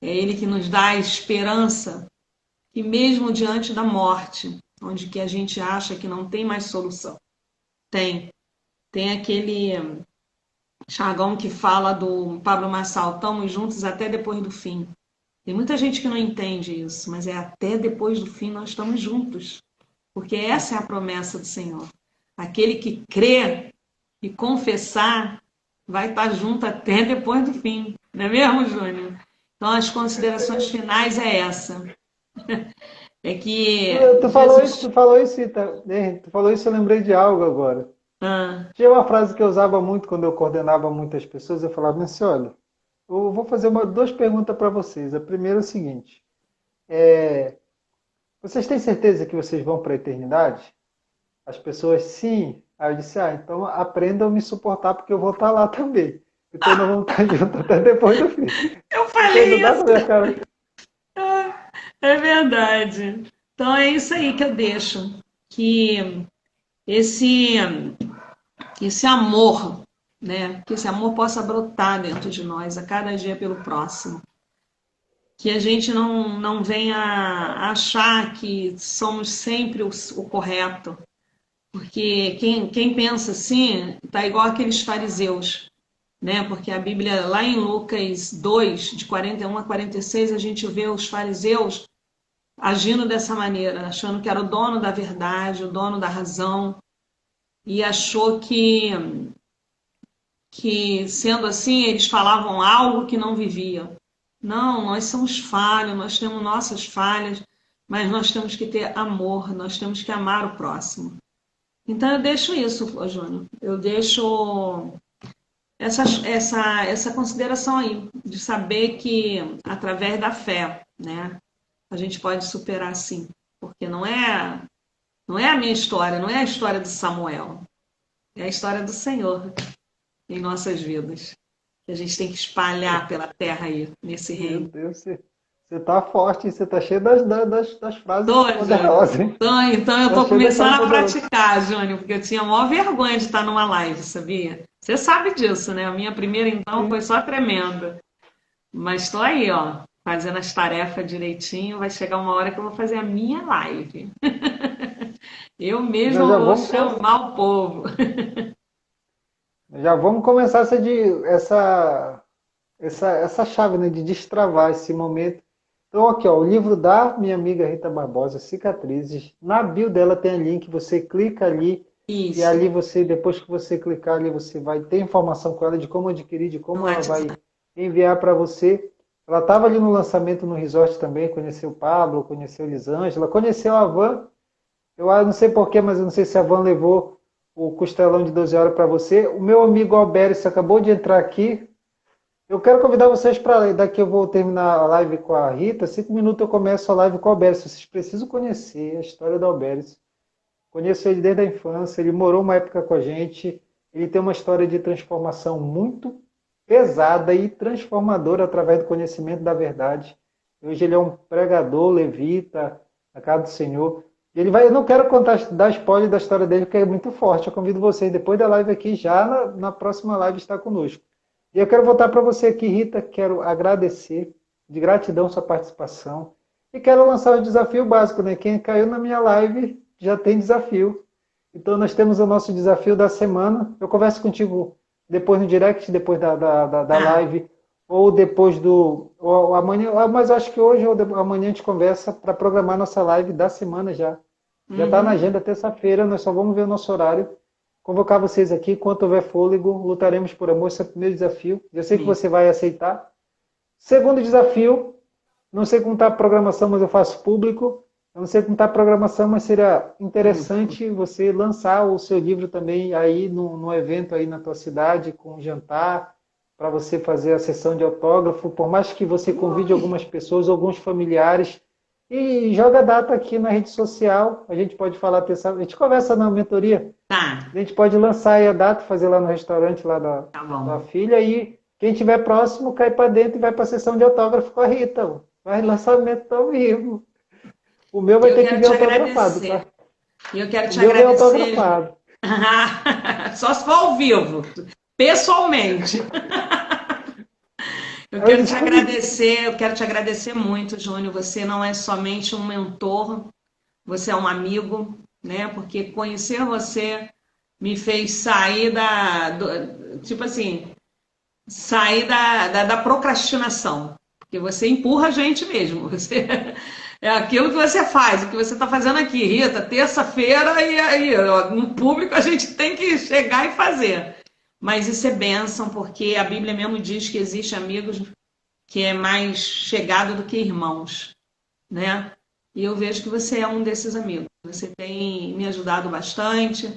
é Ele que nos dá a esperança que mesmo diante da morte, onde que a gente acha que não tem mais solução, tem aquele jargão que fala do Pablo Marçal, estamos juntos até depois do fim. Tem muita gente que não entende isso, mas é até depois do fim nós estamos juntos. Porque essa é a promessa do Senhor. Aquele que crê e confessar vai estar junto até depois do fim. Não é mesmo, Júnior? Então, as considerações finais é essa. É que Tu falou isso, Rita. Tu falou isso, eu lembrei de algo agora. Tinha uma frase que eu usava muito quando eu coordenava muitas pessoas. Eu falava assim, olha, eu vou fazer duas perguntas para vocês. A primeira é o seguinte. Vocês têm certeza que vocês vão para a eternidade? As pessoas, sim. Aí eu disse, então aprendam a me suportar porque eu vou estar lá também. Então nós vamos estar juntos até depois do fim. Eu falei isso. Minha cara. É verdade. Então é isso aí que eu deixo. Que esse amor, né? Que esse amor possa brotar dentro de nós a cada dia pelo próximo. Que a gente não venha achar que somos sempre o correto. Porque quem pensa assim está igual aqueles fariseus, né? Porque a Bíblia, lá em Lucas 2, de 41 a 46, a gente vê os fariseus agindo dessa maneira, achando que era o dono da verdade, o dono da razão, e achou que sendo assim, eles falavam algo que não viviam. Não, nós somos falhos, nós temos nossas falhas, mas nós temos que ter amor, nós temos que amar o próximo. Então eu deixo isso, Júnior. Eu deixo essa consideração aí, de saber que através da fé, né, a gente pode superar sim. Porque não é a minha história, não é a história de Samuel, é a história do Senhor em nossas vidas. Que a gente tem que espalhar pela terra aí, nesse reino. Meu Deus, você tá forte, você tá cheio das frases poderosas. Então eu tô começando a praticar, Júnior, porque eu tinha a maior vergonha de estar numa live, sabia? Você sabe disso, né? A minha primeira, então, foi só tremenda. Mas estou aí, ó, fazendo as tarefas direitinho. Vai chegar uma hora que eu vou fazer a minha live. Eu mesmo vou chamar o povo. Já vamos começar essa chave, né, de destravar esse momento. Então, aqui, ó, o livro da minha amiga Rita Barbosa, Cicatrizes. Na bio dela tem link, você clica ali. Isso. E ali depois que você clicar ali, você vai ter informação com ela de como adquirir, de como ela vai enviar para você. Ela estava ali no lançamento no resort também, conheceu o Pablo, conheceu a Elisângela, conheceu a Van. não sei porquê, mas eu não sei se a Van levou o costelão de 12 horas para você. O meu amigo Alberes acabou de entrar aqui. Eu quero convidar vocês para. Daqui eu vou terminar a live com a Rita. 5 minutos eu começo a live com o Alberes. Vocês precisam conhecer a história do Alberes. Conheço ele desde a infância. Ele morou uma época com a gente. Ele tem uma história de transformação muito pesada e transformadora através do conhecimento da verdade. Hoje ele é um pregador levita na casa do Senhor. Ele vai, eu não quero contar, dar spoiler da história dele, porque é muito forte. Eu convido vocês, depois da live aqui, já na próxima live, estar conosco. E eu quero voltar para você aqui, Rita. Quero agradecer de gratidão sua participação. E quero lançar o desafio básico, né? Quem caiu na minha live já tem desafio. Então, nós temos o nosso desafio da semana. Eu converso contigo depois no direct, depois da live, ou depois ou amanhã, mas acho que hoje ou amanhã a gente conversa para programar nossa live da semana já. Já está na agenda terça-feira, nós só vamos ver o nosso horário. Convocar vocês aqui, enquanto houver fôlego, lutaremos por amor, esse é o primeiro desafio. Eu sei que você vai aceitar. Segundo desafio, não sei como está a programação, mas eu faço público. Eu não sei como está a programação, mas seria interessante você lançar o seu livro também aí no evento aí na tua cidade, com um jantar, para você fazer a sessão de autógrafo, por mais que você convide algumas pessoas, alguns familiares, e joga a data aqui na rede social, a gente pode falar, a gente conversa na mentoria, Tá, a gente pode lançar aí a data, fazer lá no restaurante lá tá bom. da filha, e quem estiver próximo cai para dentro e vai para a sessão de autógrafo com a Rita. Vai lançamento ao vivo. O meu vai ter que vir autografado, tá? E eu quero te O meu vem agradecer. autografado. Só se for ao vivo, pessoalmente. Eu quero te agradecer muito, Júnior. Você não é somente um mentor, você é um amigo, né? Porque conhecer você me fez sair tipo assim, sair da procrastinação. Porque você empurra a gente mesmo. Você, é aquilo que você faz, o que você está fazendo aqui, Rita, terça-feira, e aí, ó, no público a gente tem que chegar e fazer. Mas isso é bênção, porque a Bíblia mesmo diz que existe amigos que é mais chegado do que irmãos, né? E eu vejo que você é um desses amigos. Você tem me ajudado bastante,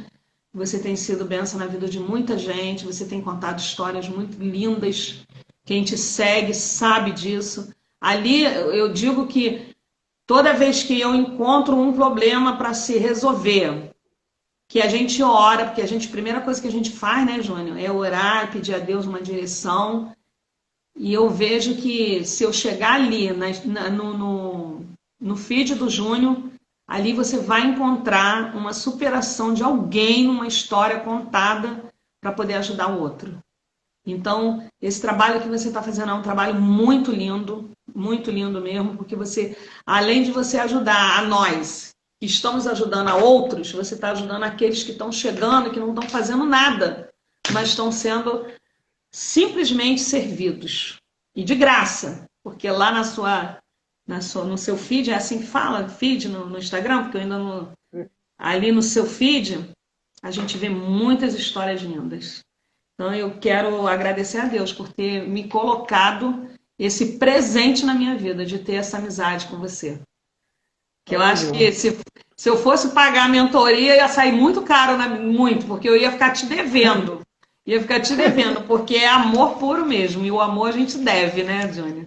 você tem sido bênção na vida de muita gente, você tem contado histórias muito lindas. Quem te segue sabe disso. Ali eu digo que toda vez que eu encontro um problema para se resolver, que a gente ora, porque a primeira coisa que a gente faz, né, Júnior, é orar, pedir a Deus uma direção. E eu vejo que se eu chegar ali no feed do Júnior, ali você vai encontrar uma superação de alguém numa história contada para poder ajudar o outro. Então, esse trabalho que você está fazendo é um trabalho muito lindo mesmo, porque você, além de você ajudar a nós, que estamos ajudando a outros, você está ajudando aqueles que estão chegando, que não estão fazendo nada, mas estão sendo simplesmente servidos. E de graça, porque lá no seu feed, é assim que fala, feed no Instagram, porque eu ainda não... Ali no seu feed, a gente vê muitas histórias lindas. Então eu quero agradecer a Deus por ter me colocado esse presente na minha vida, de ter essa amizade com você. Que eu acho que se eu fosse pagar a mentoria, ia sair muito caro, muito, porque eu ia ficar te devendo. Porque é amor puro mesmo. E o amor a gente deve, né, Júnior?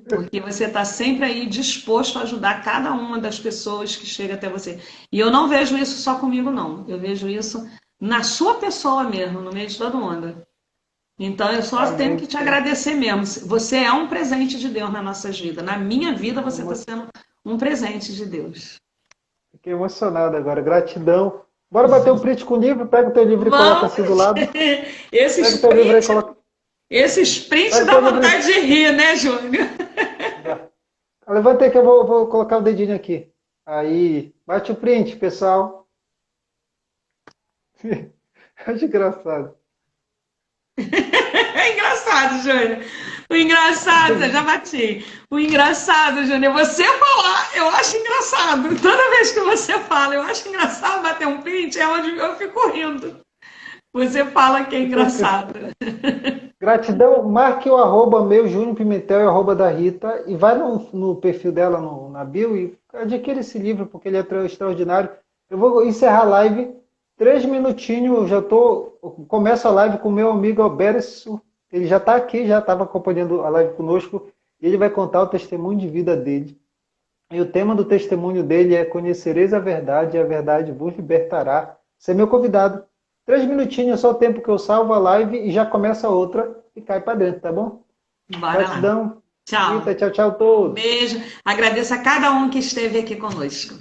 Porque você está sempre aí disposto a ajudar cada uma das pessoas que chega até você. E eu não vejo isso só comigo, não. Eu vejo isso na sua pessoa mesmo, no meio de todo mundo. Então eu só tenho que te agradecer mesmo. Você é um presente de Deus nas nossas vidas. Na minha vida você está sendo um presente de Deus. Fiquei emocionado agora. Gratidão. Bora bater um print com o livro? Pega o teu livro e coloca assim do lado. Esse sprint dá vontade de rir, né, Júnior? Levanta aí que eu vou colocar o dedinho aqui. Aí, bate o print, pessoal. Acho engraçado. É engraçado, Júnior. O engraçado, eu já bati. O engraçado, Júnior, você falar, eu acho engraçado. Toda vez que você fala, eu acho engraçado bater um print, é onde eu fico rindo. Você fala que é engraçado. Gratidão. Marque o meu, Júnior Pimentel, e o da Rita, e vai no perfil dela na bio e adquira esse livro, porque ele é extraordinário. Eu vou encerrar a live. 3 minutinhos, eu já começo a live com o meu amigo Alberto. Ele já está aqui, já estava acompanhando a live conosco. E ele vai contar o testemunho de vida dele. E o tema do testemunho dele é: conhecereis a verdade e a verdade vos libertará. Você é meu convidado. 3 minutinhos é só o tempo que eu salvo a live e já começa outra e cai para dentro, tá bom? Bora lá. Gratidão. Tchau. Rita, tchau, tchau a todos. Beijo. Agradeço a cada um que esteve aqui conosco.